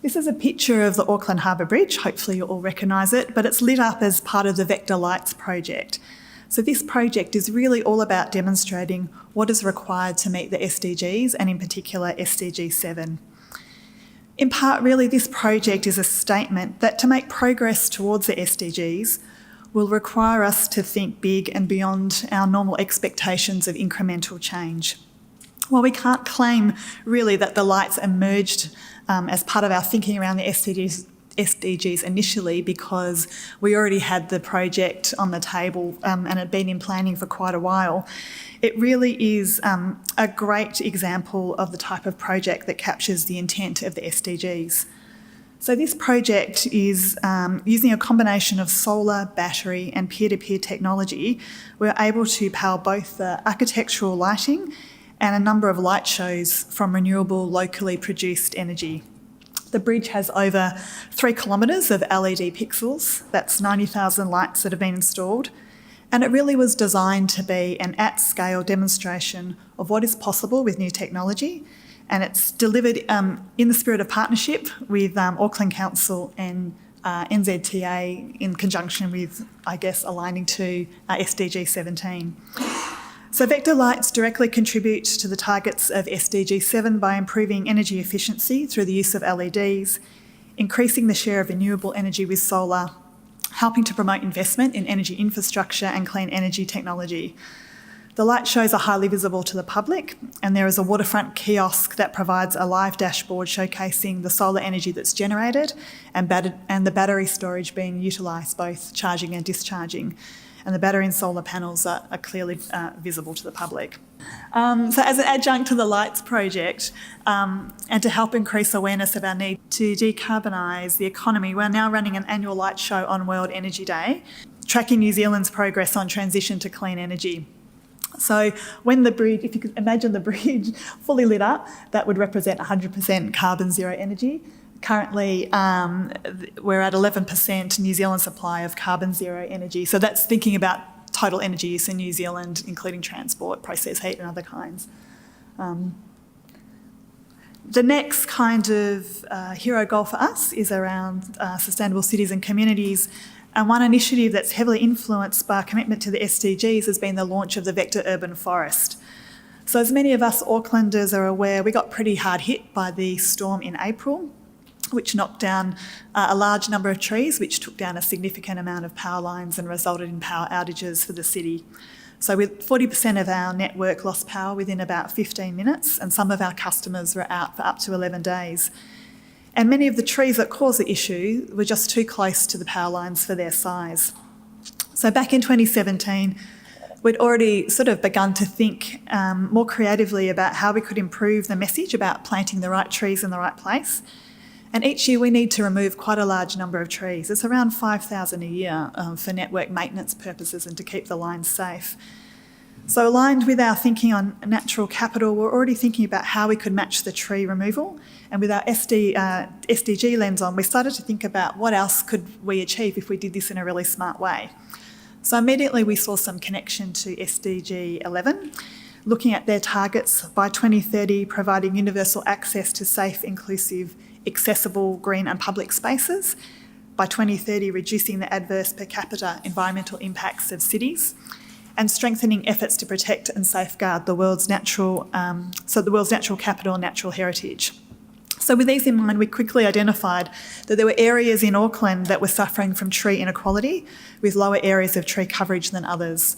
This is a picture of the Auckland Harbour Bridge. Hopefully you all recognise it, but it's lit up as part of the Vector Lights project. So this project is really all about demonstrating what is required to meet the SDGs, and in particular SDG 7. In part, really, this project is a statement that to make progress towards the SDGs will require us to think big and beyond our normal expectations of incremental change. While we can't claim really that the lights emerged as part of our thinking around the SDGs initially, because we already had the project on the table and had been in planning for quite a while, it really is a great example of the type of project that captures the intent of the SDGs. So this project is using a combination of solar, battery and peer-to-peer technology. We're able to power both the architectural lighting and a number of light shows from renewable, locally produced energy. The bridge has over 3 kilometres of LED pixels. That's 90,000 lights that have been installed. And it really was designed to be an at-scale demonstration of what is possible with new technology. And it's delivered in the spirit of partnership with Auckland Council and NZTA in conjunction with, aligning to SDG 17. So Vector Lights directly contribute to the targets of SDG 7 by improving energy efficiency through the use of LEDs, increasing the share of renewable energy with solar, helping to promote investment in energy infrastructure and clean energy technology. The light shows are highly visible to the public, and there is a waterfront kiosk that provides a live dashboard showcasing the solar energy that's generated and the battery storage being utilised, both charging and discharging. And the battery and solar panels are clearly visible to the public. So as an adjunct to the Lights project, and to help increase awareness of our need to decarbonise the economy, we're now running an annual light show on World Energy Day, tracking New Zealand's progress on transition to clean energy. So when the bridge, if you could imagine the bridge fully lit up, that would represent 100% carbon zero energy. Currently, we're at 11% New Zealand supply of carbon zero energy. So that's thinking about total energy use in New Zealand, including transport, process heat and other kinds. The next kind of hero goal for us is around sustainable cities and communities. And one initiative that's heavily influenced by our commitment to the SDGs has been the launch of the Vector Urban Forest. So as many of us Aucklanders are aware, we got pretty hard hit by the storm in April, which knocked down a large number of trees, which took down a significant amount of power lines and resulted in power outages for the city. So with 40% of our network lost power within about 15 minutes, and some of our customers were out for up to 11 days. And many of the trees that caused the issue were just too close to the power lines for their size. So back in 2017, we'd already sort of begun to think more creatively about how we could improve the message about planting the right trees in the right place. And each year we need to remove quite a large number of trees. It's around 5,000 a year for network maintenance purposes and to keep the lines safe. So aligned with our thinking on natural capital, we're already thinking about how we could match the tree removal. And with our SDG lens on, we started to think about what else could we achieve if we did this in a really smart way. So immediately we saw some connection to SDG 11, looking at their targets by 2030, providing universal access to safe, inclusive, accessible, green and public spaces. By 2030, reducing the adverse per capita environmental impacts of cities, and strengthening efforts to protect and safeguard the world's natural capital and natural heritage. So with these in mind, we quickly identified that there were areas in Auckland that were suffering from tree inequality, with lower areas of tree coverage than others.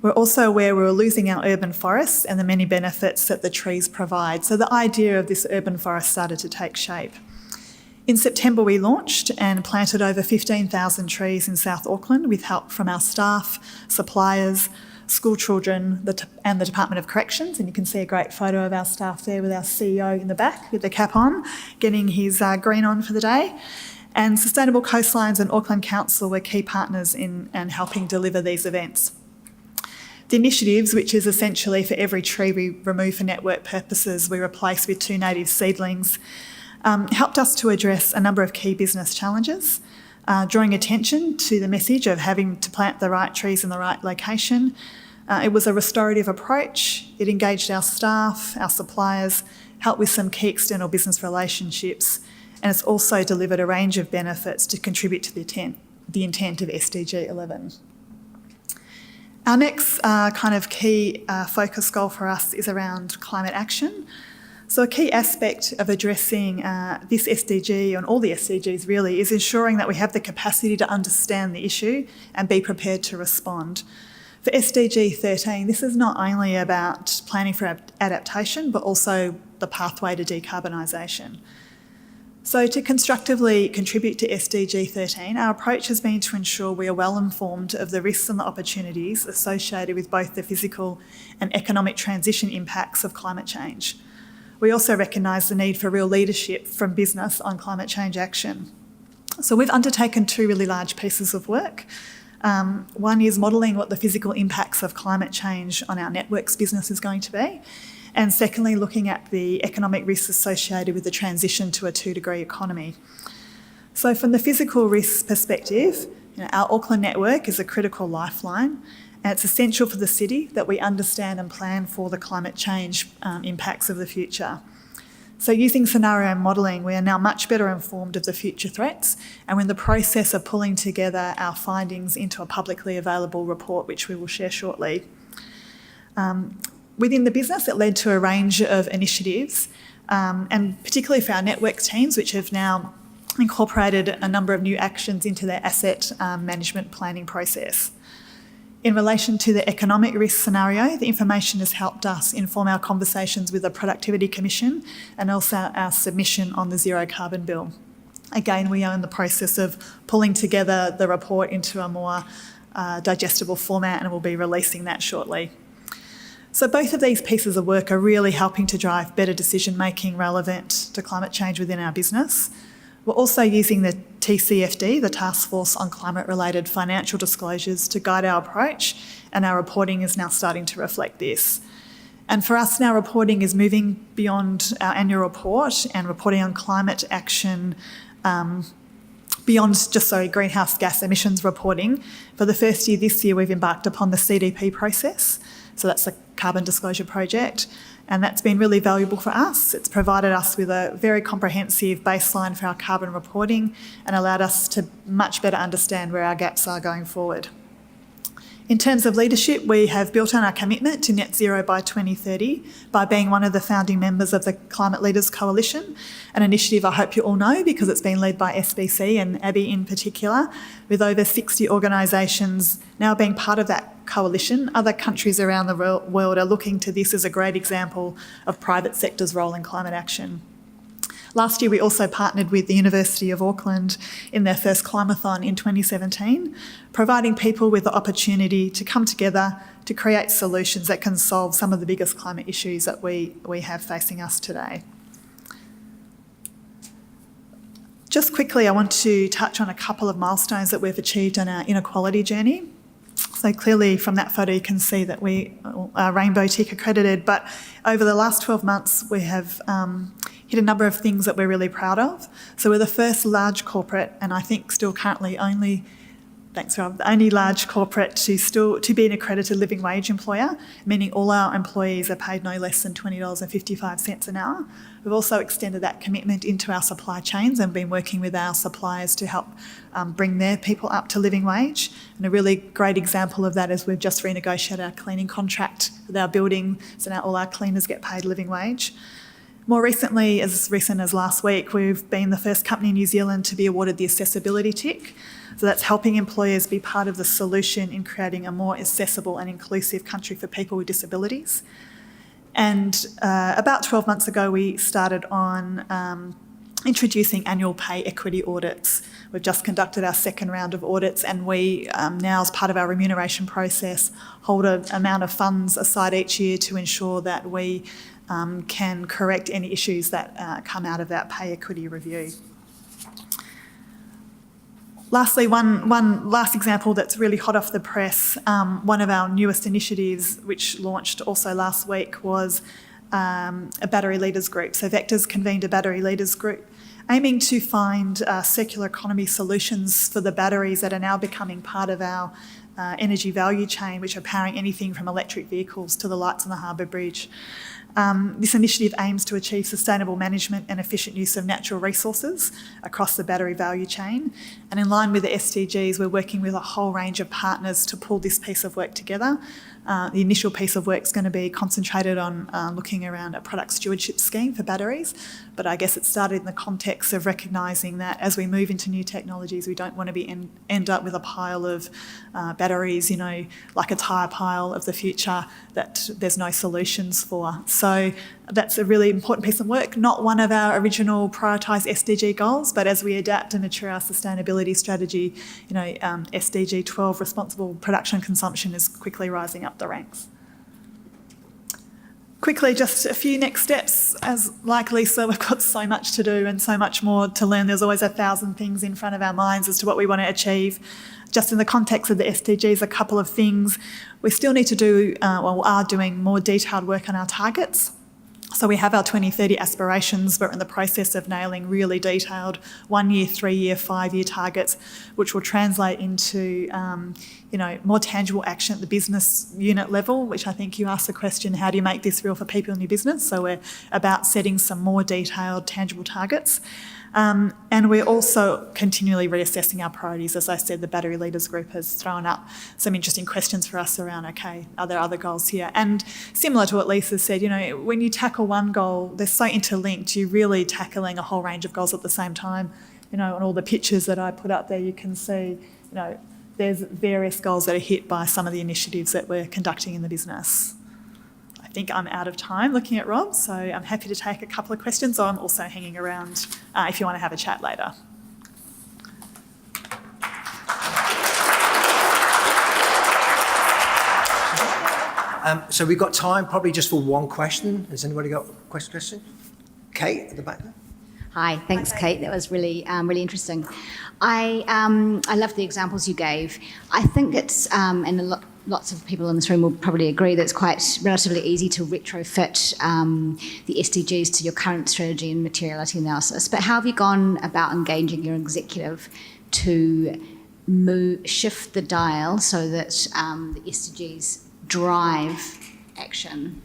We're also aware we were losing our urban forests and the many benefits that the trees provide. So the idea of this urban forest started to take shape. In September, we launched and planted over 15,000 trees in South Auckland with help from our staff, suppliers, school children and the Department of Corrections. And you can see a great photo of our staff there with our CEO in the back with the cap on, getting his green on for the day. And Sustainable Coastlines and Auckland Council were key partners in helping deliver these events. The initiatives, which is essentially for every tree we remove for network purposes, we replace with 2 native seedlings, helped us to address a number of key business challenges, drawing attention to the message of having to plant the right trees in the right location. It was a restorative approach. It engaged our staff, our suppliers, helped with some key external business relationships, and it's also delivered a range of benefits to contribute to the intent of SDG 11. Our next kind of key focus goal for us is around climate action. So a key aspect of addressing this SDG and all the SDGs really is ensuring that we have the capacity to understand the issue and be prepared to respond. For SDG 13, this is not only about planning for adaptation, but also the pathway to decarbonisation. So to constructively contribute to SDG 13, our approach has been to ensure we are well informed of the risks and the opportunities associated with both the physical and economic transition impacts of climate change. We also recognise the need for real leadership from business on climate change action. So we've undertaken 2 really large pieces of work. One is modelling what the physical impacts of climate change on our networks business is going to be. And secondly, looking at the economic risks associated with the transition to a 2-degree economy. So from the physical risks perspective, our Auckland network is a critical lifeline, and it's essential for the city that we understand and plan for the climate change impacts of the future. So using scenario modelling, we are now much better informed of the future threats, and we're in the process of pulling together our findings into a publicly available report, which we will share shortly. Within the business, it led to a range of initiatives, and particularly for our network teams, which have now incorporated a number of new actions into their asset management planning process. In relation to the economic risk scenario, the information has helped us inform our conversations with the Productivity Commission and also our submission on the Zero Carbon Bill. Again, we are in the process of pulling together the report into a more digestible format, and we'll be releasing that shortly. So both of these pieces of work are really helping to drive better decision making relevant to climate change within our business. We're also using the TCFD, the Task Force on Climate-Related Financial Disclosures, to guide our approach, and our reporting is now starting to reflect this. And for us now, reporting is moving beyond our annual report and reporting on climate action beyond just greenhouse gas emissions reporting. For the first year this year, we've embarked upon the CDP process. So that's the Carbon Disclosure Project, and that's been really valuable for us. It's provided us with a very comprehensive baseline for our carbon reporting and allowed us to much better understand where our gaps are going forward. In terms of leadership, we have built on our commitment to net zero by 2030 by being one of the founding members of the Climate Leaders Coalition, an initiative I hope you all know because it's been led by SBC and Abby in particular, with over 60 organisations now being part of that coalition. Other countries around the world are looking to this as a great example of private sector's role in climate action. Last year, we also partnered with the University of Auckland in their first Climathon in 2017, providing people with the opportunity to come together to create solutions that can solve some of the biggest climate issues that we have facing us today. Just quickly, I want to touch on a couple of milestones that we've achieved on our inequality journey. So clearly from that photo you can see that we are Rainbow Tick accredited, but over the last 12 months we have hit a number of things that we're really proud of. So we're the first large corporate, and I think still currently only, thanks Rob, the only large corporate to be an accredited living wage employer, meaning all our employees are paid no less than $20.55 an hour. We've also extended that commitment into our supply chains and been working with our suppliers to help bring their people up to living wage. And a really great example of that is we've just renegotiated our cleaning contract with our building, so now all our cleaners get paid living wage. More recently, as recent as last week, we've been the first company in New Zealand to be awarded the accessibility tick. So that's helping employers be part of the solution in creating a more accessible and inclusive country for people with disabilities. And about 12 months ago, we started on introducing annual pay equity audits. We've just conducted our second round of audits, and we now, as part of our remuneration process, hold an amount of funds aside each year to ensure that we can correct any issues that come out of that pay equity review. Lastly, one last example that's really hot off the press, one of our newest initiatives, which launched also last week, was a battery leaders group. So Vector's convened a battery leaders group aiming to find circular economy solutions for the batteries that are now becoming part of our energy value chain, which are powering anything from electric vehicles to the lights on the Harbour Bridge. This initiative aims to achieve sustainable management and efficient use of natural resources across the battery value chain. And in line with the SDGs, we're working with a whole range of partners to pull this piece of work together. The initial piece of work is going to be concentrated on looking around a product stewardship scheme for batteries, but I guess it started in the context of recognising that as we move into new technologies, we don't want to be end up with a pile of batteries, you know, like a tyre pile of the future that there's no solutions for. So that's a really important piece of work, not one of our original prioritised SDG goals, but as we adapt and mature our sustainability strategy, you know, SDG 12, responsible production and consumption, is quickly rising up the ranks. Quickly, just a few next steps. As like Lisa, we've got so much to do and so much more to learn. There's always 1,000 things in front of our minds as to what we want to achieve. Just in the context of the SDGs, a couple of things. We still need to do, are doing more detailed work on our targets. So we have our 2030 aspirations. We're in the process of nailing really detailed 1 year, 3 year, 5 year targets, which will translate into more tangible action at the business unit level, which I think you asked the question, how do you make this real for people in your business? So we're about setting some more detailed, tangible targets. And we're also continually reassessing our priorities. As I said, the Battery Leaders Group has thrown up some interesting questions for us around, okay, are there other goals here? And similar to what Lisa said, you know, when you tackle one goal, they're so interlinked, you're really tackling a whole range of goals at the same time. You know, on all the pictures that I put up there, you can see, you know, there's various goals that are hit by some of the initiatives that we're conducting in the business. I think I'm out of time looking at Rob, so I'm happy to take a couple of questions, or I'm also hanging around if you want to have a chat later. So we've got time probably just for one question. Has anybody got a question? Kate at the back there. Hi, thanks, Kate. That was really, really interesting. I love the examples you gave. I think it's, and lots of people in this room will probably agree that it's quite relatively easy to retrofit the SDGs to your current strategy and materiality analysis. But how have you gone about engaging your executive to shift the dial so that the SDGs drive action?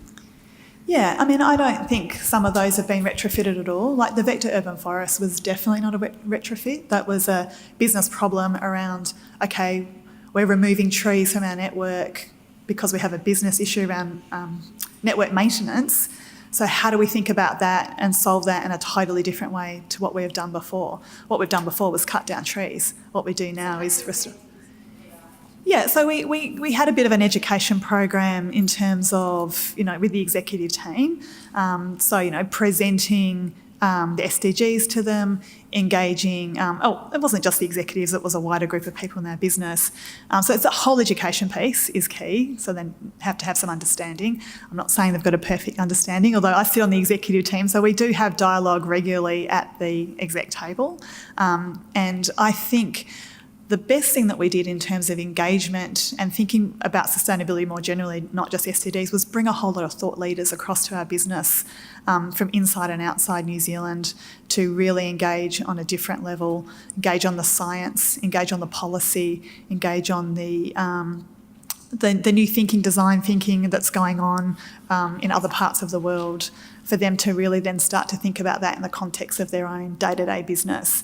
Yeah, I mean, I don't think some of those have been retrofitted at all. Like the Vector Urban Forest was definitely not a retrofit. That was a business problem around, okay, we're removing trees from our network because we have a business issue around network maintenance. So how do we think about that and solve that in a totally different way to what we have done before? What we've done before was cut down trees. What we do now is restore. Yeah, so we had a bit of an education program in terms of, you know, with the executive team. So, you know, presenting the SDGs to them, engaging, it wasn't just the executives, it was a wider group of people in their business. So it's the whole education piece is key, so they have to have some understanding. I'm not saying they've got a perfect understanding, although I sit on the executive team, so we do have dialogue regularly at the exec table. And I think the best thing that we did in terms of engagement and thinking about sustainability more generally, not just SDGs, was bring a whole lot of thought leaders across to our business from inside and outside New Zealand to really engage on a different level, engage on the science, engage on the policy, engage on the new thinking, design thinking that's going on in other parts of the world, for them to really then start to think about that in the context of their own day-to-day business.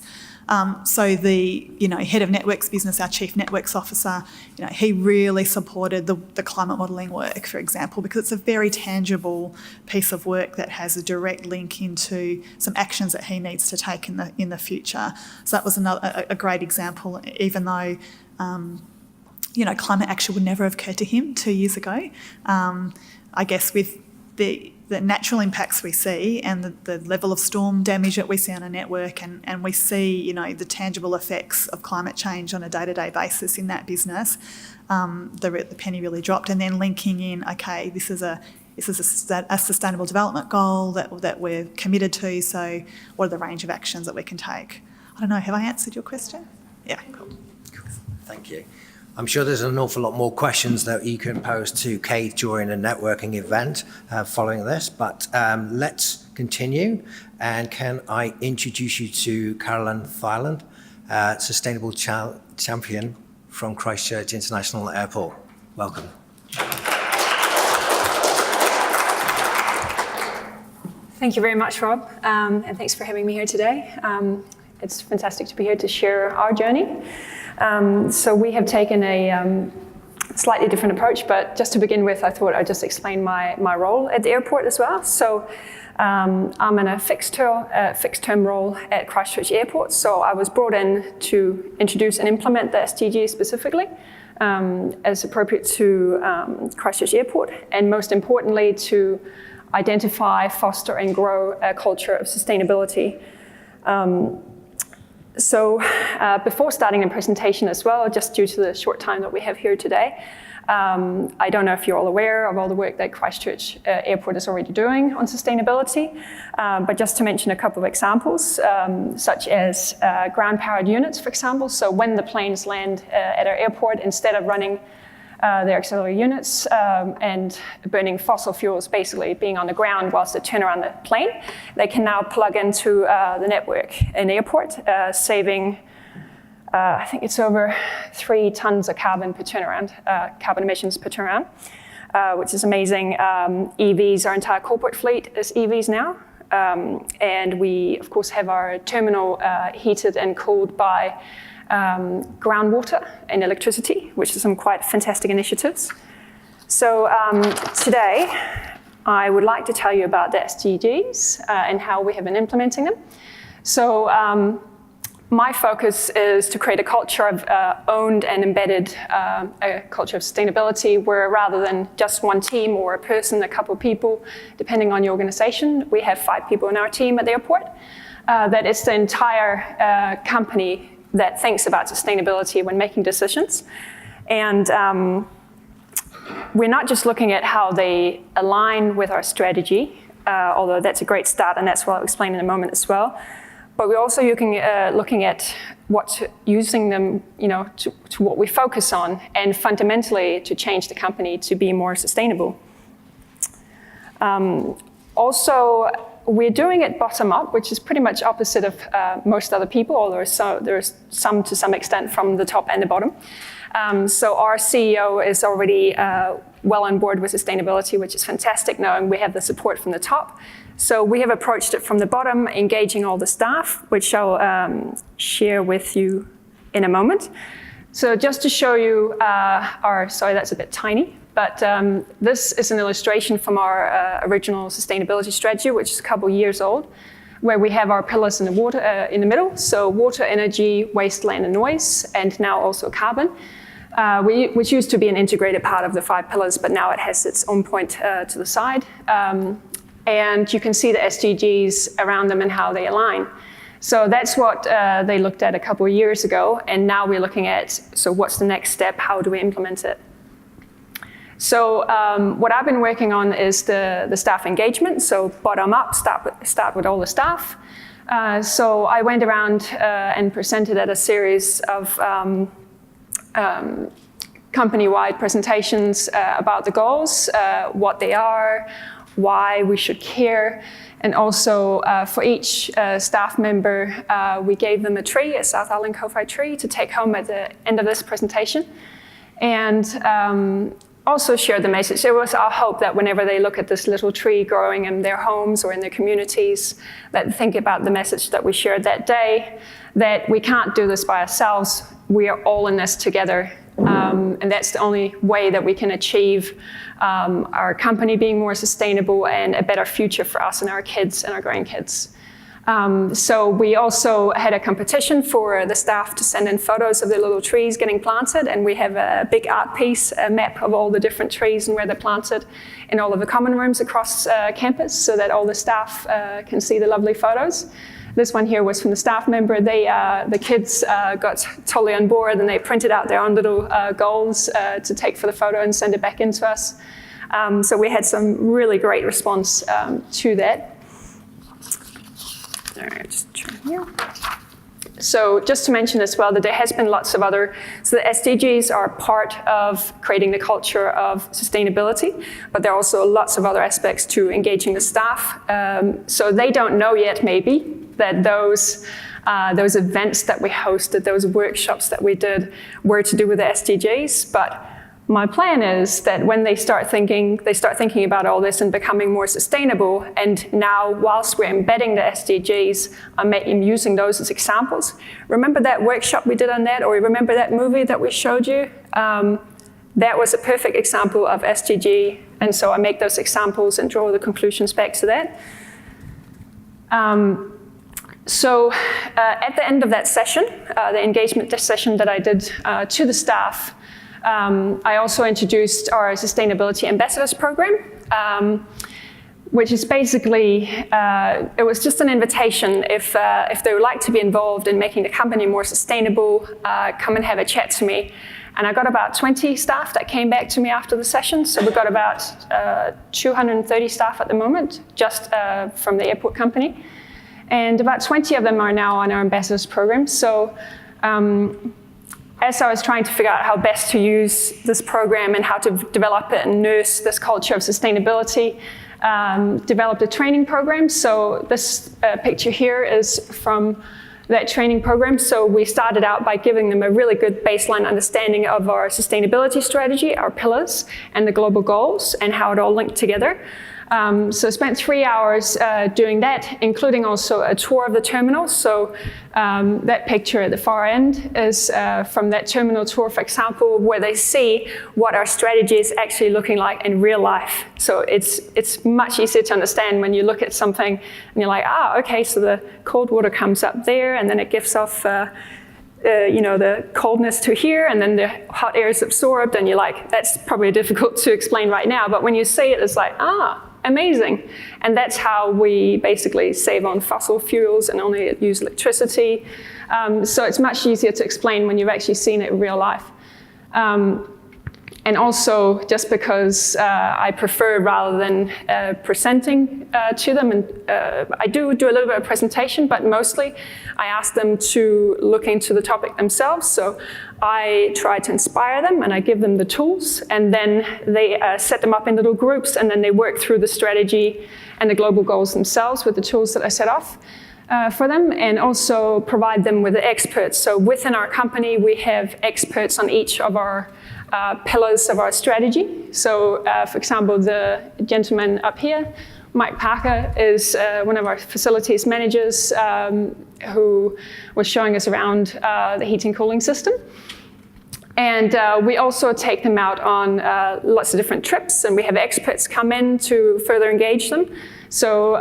So the head of networks business, our chief networks officer, he really supported the climate modelling work, for example, because it's a very tangible piece of work that has a direct link into some actions that he needs to take in the future. So that was a great example, even though climate action would never have occurred to him 2 years ago. I guess with the natural impacts we see and the level of storm damage that we see on a network, and we see, the tangible effects of climate change on a day-to-day basis in that business, the penny really dropped. And then linking in, okay, this is a sustainable development goal that we're committed to, so what are the range of actions that we can take? I don't know, have I answered your question? Yeah, cool. Thank you. I'm sure there's an awful lot more questions that you can pose to Kate during a networking event following this, but let's continue. And can I introduce you to Carolyn Thiland, Sustainable Champion from Christchurch International Airport. Welcome. Thank you very much, Rob, and thanks for having me here today. It's fantastic to be here to share our journey. So we have taken a slightly different approach, but just to begin with, I thought I'd just explain my role at the airport as well. So I'm in a fixed term role at Christchurch Airport. So I was brought in to introduce and implement the SDGs specifically as appropriate to Christchurch Airport, and most importantly to identify, foster and grow a culture of sustainability. So before starting the presentation as well, just due to the short time that we have here today, I don't know if you're all aware of all the work that Christchurch Airport is already doing on sustainability, but just to mention a couple of examples, such as ground-powered units, for example. So when the planes land at our airport, instead of running their auxiliary units and burning fossil fuels, basically being on the ground whilst they turn around the plane, they can now plug into the network in the airport, saving, I think it's over 3 tons of carbon per turnaround, carbon emissions per turnaround, which is amazing. EVs, our entire corporate fleet is EVs now. And we, of course, have our terminal heated and cooled by groundwater and electricity, which are some quite fantastic initiatives. So today, I would like to tell you about the SDGs and how we have been implementing them. So my focus is to create a culture of owned and embedded, a culture of sustainability, where rather than just one team or a person, a couple of people, depending on your organization, we have 5 people in our team at the airport, that it's the entire company that thinks about sustainability when making decisions. And we're not just looking at how they align with our strategy, although that's a great start, and that's what I'll explain in a moment as well. But we're also looking at using them, to what we focus on, and fundamentally to change the company to be more sustainable. Also, we're doing it bottom up, which is pretty much opposite of most other people, although there's some to some extent from the top and the bottom. So our CEO is already well on board with sustainability, which is fantastic, knowing we have the support from the top. So we have approached it from the bottom, engaging all the staff, which I'll share with you in a moment. So just to show you sorry, that's a bit tiny. But this is an illustration from our original sustainability strategy, which is a couple years old, where we have our pillars in the water in the middle. So water, energy, waste, land, and noise, and now also carbon, which used to be an integrated part of the 5 pillars, but now it has its own point to the side. and you can see the SDGs around them and how they align. So that's what they looked at a couple of years ago, and now we're looking at, so what's the next step? How do we implement it? So what I've been working on is the staff engagement, so bottom up, start with all the staff. So I went around and presented at a series of company-wide presentations about the goals, what they are, why we should care, and also for each staff member, we gave them a tree, a South Island Ko-Fi tree, to take home at the end of this presentation, and also shared the message. It was our hope that whenever they look at this little tree growing in their homes or in their communities, that they think about the message that we shared that day, that we can't do this by ourselves, we are all in this together. And that's the only way that we can achieve our company being more sustainable and a better future for us and our kids and our grandkids. So we also had a competition for the staff to send in photos of the little trees getting planted, and we have a big art piece, a map of all the different trees and where they're planted in all of the common rooms across campus, so that all the staff can see the lovely photos. This one here was from the staff member. The kids got totally on board, and they printed out their own little goals to take for the photo and send it back in to us. So we had some really great response to that. All right, just turn here. So just to mention as well that there has been lots of other, so the SDGs are part of creating the culture of sustainability, but there are also lots of other aspects to engaging the staff. So they don't know yet maybe that those events that we hosted, those workshops that we did were to do with the SDGs, but my plan is that when they start thinking about all this and becoming more sustainable, and now whilst we're embedding the SDGs, I'm using those as examples. Remember that workshop we did on that, or remember that movie that we showed you? That was a perfect example of SDG, and so I make those examples and draw the conclusions back to that. So at the end of that session, the engagement session that I did to the staff, I also introduced our Sustainability Ambassadors Program, which is basically, it was just an invitation. If they would like to be involved in making the company more sustainable, come and have a chat to me. And I got about 20 staff that came back to me after the session. So we've got about 230 staff at the moment, just from the airport company. And about 20 of them are now on our ambassadors program. So as I was trying to figure out how best to use this program and how to develop it and nurse this culture of sustainability, developed a training program. So this picture here is from that training program. So we started out by giving them a really good baseline understanding of our sustainability strategy, our pillars, and the global goals, and how it all linked together. So I spent 3 hours doing that, including also a tour of the terminal. So that picture at the far end is from that terminal tour, for example, where they see what our strategy is actually looking like in real life. So it's much easier to understand when you look at something and you're like, okay, so the cold water comes up there, and then it gives off the coldness to here, and then the hot air is absorbed, and you're like, that's probably difficult to explain right now. But when you see it, it's like, amazing. And that's how we basically save on fossil fuels and only use electricity. So it's much easier to explain when you've actually seen it in real life. And also, just because I prefer rather than presenting to them, and I do a little bit of presentation, but mostly I ask them to look into the topic themselves. So I try to inspire them, and I give them the tools, and then they set them up in little groups, and then they work through the strategy and the global goals themselves with the tools that I set off for them, and also provide them with the experts. So within our company, we have experts on each of our pillars of our strategy. So, for example, the gentleman up here, Mike Parker, is one of our facilities managers who was showing us around the heating and cooling system. And we also take them out on lots of different trips, and we have experts come in to further engage them. So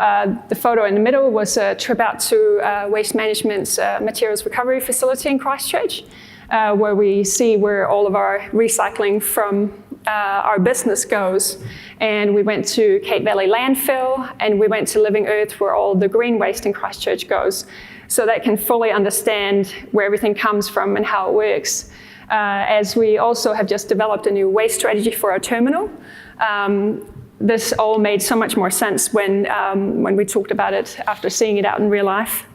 the photo in the middle was a trip out to Waste Management's materials recovery facility in Christchurch, where we see where all of our recycling from our business goes. And we went to Cape Valley Landfill, and we went to Living Earth, where all the green waste in Christchurch goes, so they can fully understand where everything comes from and how it works. As we also have just developed a new waste strategy for our terminal. This all made so much more sense when we talked about it after seeing it out in real life.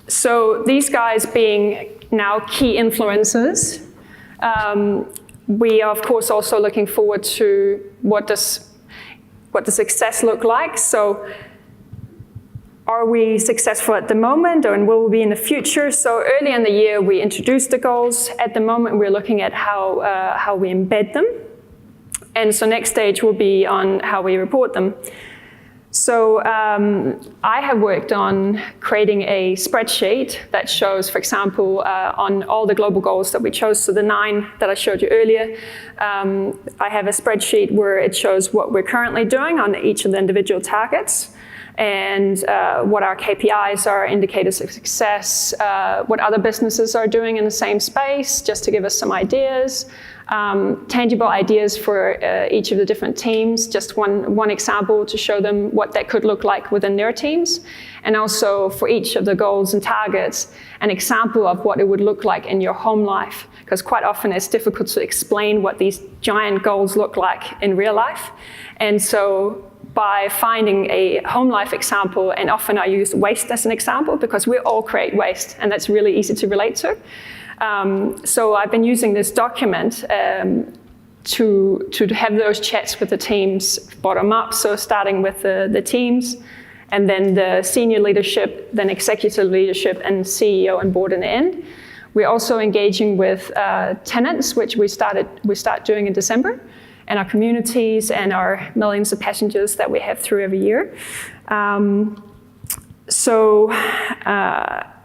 So these guys being now key influencers, we are of course also looking forward to what does success look like. So are we successful at the moment, or will we be in the future? So early in the year, we introduced the goals. At the moment, we're looking at how we embed them. And so next stage will be on how we report them. So I have worked on creating a spreadsheet that shows, for example, on all the global goals that we chose, so the 9 that I showed you earlier, I have a spreadsheet where it shows what we're currently doing on each of the individual targets, and what our KPIs are, indicators of success, what other businesses are doing in the same space, just to give us some ideas, tangible ideas for each of the different teams, just one example to show them what that could look like within their teams, and also for each of the goals and targets, an example of what it would look like in your home life, because quite often it's difficult to explain what these giant goals look like in real life. And so by finding a home life example, and often I use waste as an example because we all create waste, and that's really easy to relate to. So I've been using this document to have those chats with the teams bottom up, so starting with the teams, and then the senior leadership, then executive leadership, and CEO and board in the end. We're also engaging with tenants, which we start doing in December, and our communities and our millions of passengers that we have through every year.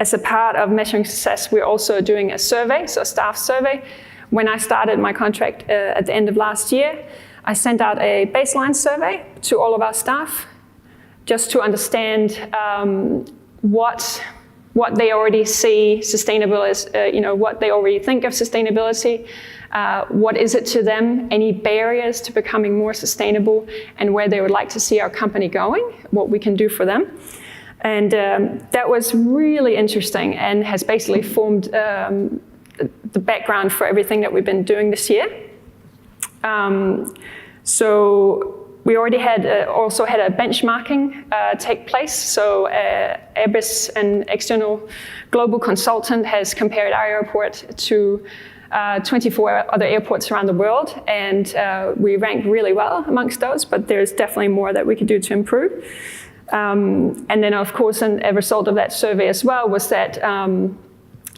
As a part of measuring success, we're also doing a survey, so a staff survey. When I started my contract at the end of last year, I sent out a baseline survey to all of our staff, just to understand what they already see sustainable as, what they already think of sustainability. What is it to them, any barriers to becoming more sustainable, and where they would like to see our company going, what we can do for them. And that was really interesting and has basically formed the background for everything that we've been doing this year. So we already also had a benchmarking take place. So Airbus, an external global consultant, has compared our airport to 24 other airports around the world, and we ranked really well amongst those, but there's definitely more that we could do to improve. And then, of course, a result of that survey as well was that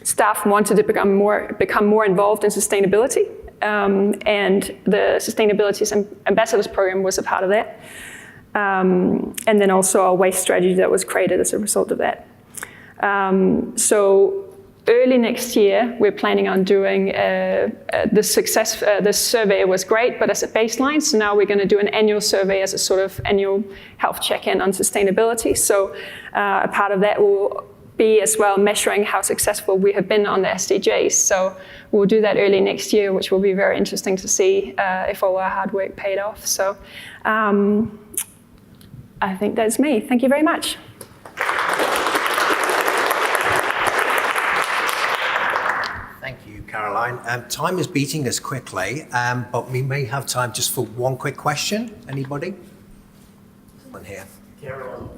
staff wanted to become more involved in sustainability, and the Sustainability Ambassadors Program was a part of that. And then also a waste strategy that was created as a result of that. So early next year, we're planning on doing this survey was great, but as a baseline. So now we're going to do an annual survey as a sort of annual health check-in on sustainability. So a part of that will be as well measuring how successful we have been on the SDGs. So we'll do that early next year, which will be very interesting to see if all our hard work paid off. So I think that's me. Thank you very much. Thank you, Caroline. Time is beating us quickly, but we may have time just for one quick question. Anybody? One here.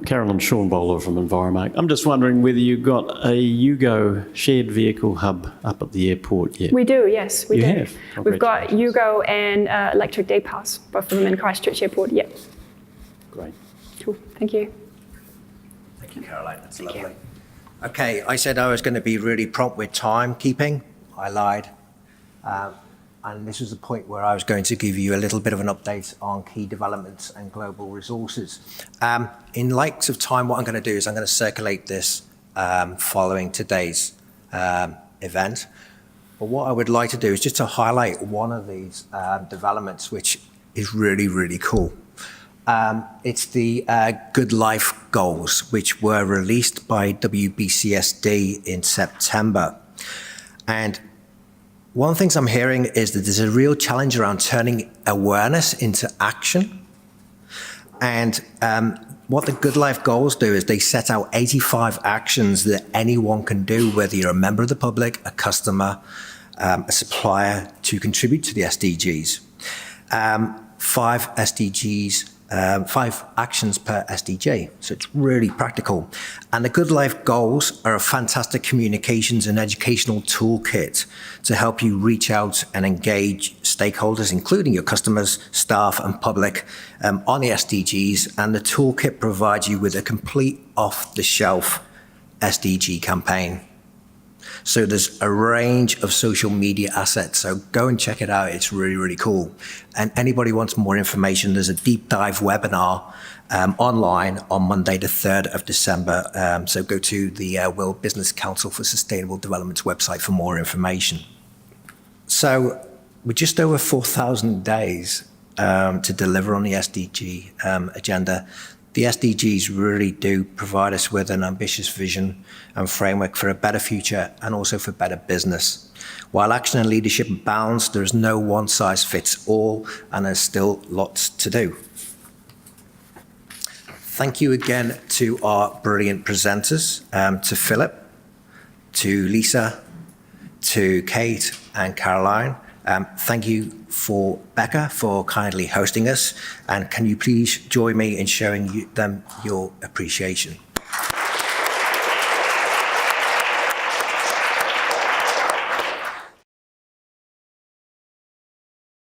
Carolyn Schornbowler from Enviromark. I'm just wondering whether you've got a Yugo shared vehicle hub up at the airport yet. We do, yes, we do. You have? We've got Yugo and electric day pass, both of them in Christchurch Airport, yep. Great. Cool, thank you. Thank you, Caroline. That's lovely. Okay, I said I was going to be really prompt with timekeeping. I lied. And this was the point where I was going to give you a little bit of an update on key developments and global resources. In likes of time, what I'm going to do is I'm going to circulate this following today's event. But what I would like to do is just to highlight one of these developments, which is really, really cool. It's the Good Life Goals, which were released by WBCSD in September. And One of the things I'm hearing is that there's a real challenge around turning awareness into action. And what the Good Life Goals do is they set out 85 actions that anyone can do, whether you're a member of the public, a customer, a supplier, to contribute to the SDGs. 5 SDGs, 5 actions per SDG. So it's really practical. And the Good Life Goals are a fantastic communications and educational toolkit to help you reach out and engage stakeholders, including your customers, staff, and public on the SDGs. And the toolkit provides you with a complete off-the-shelf SDG campaign. So there's a range of social media assets. So go and check it out. It's really, really cool. And anybody wants more information, there's a deep dive webinar online on Monday, the 3rd of December. So go to the World Business Council for Sustainable Development's website for more information. So we're just over 4,000 days to deliver on the SDG agenda. The SDGs really do provide us with an ambitious vision and framework for a better future and also for better business. While action and leadership abounds, there is no one size fits all, and there's still lots to do. Thank you again to our brilliant presenters, to Philip, to Lisa, to Kate and Caroline. Thank you for Beca for kindly hosting us, and can you please join me in showing them your appreciation.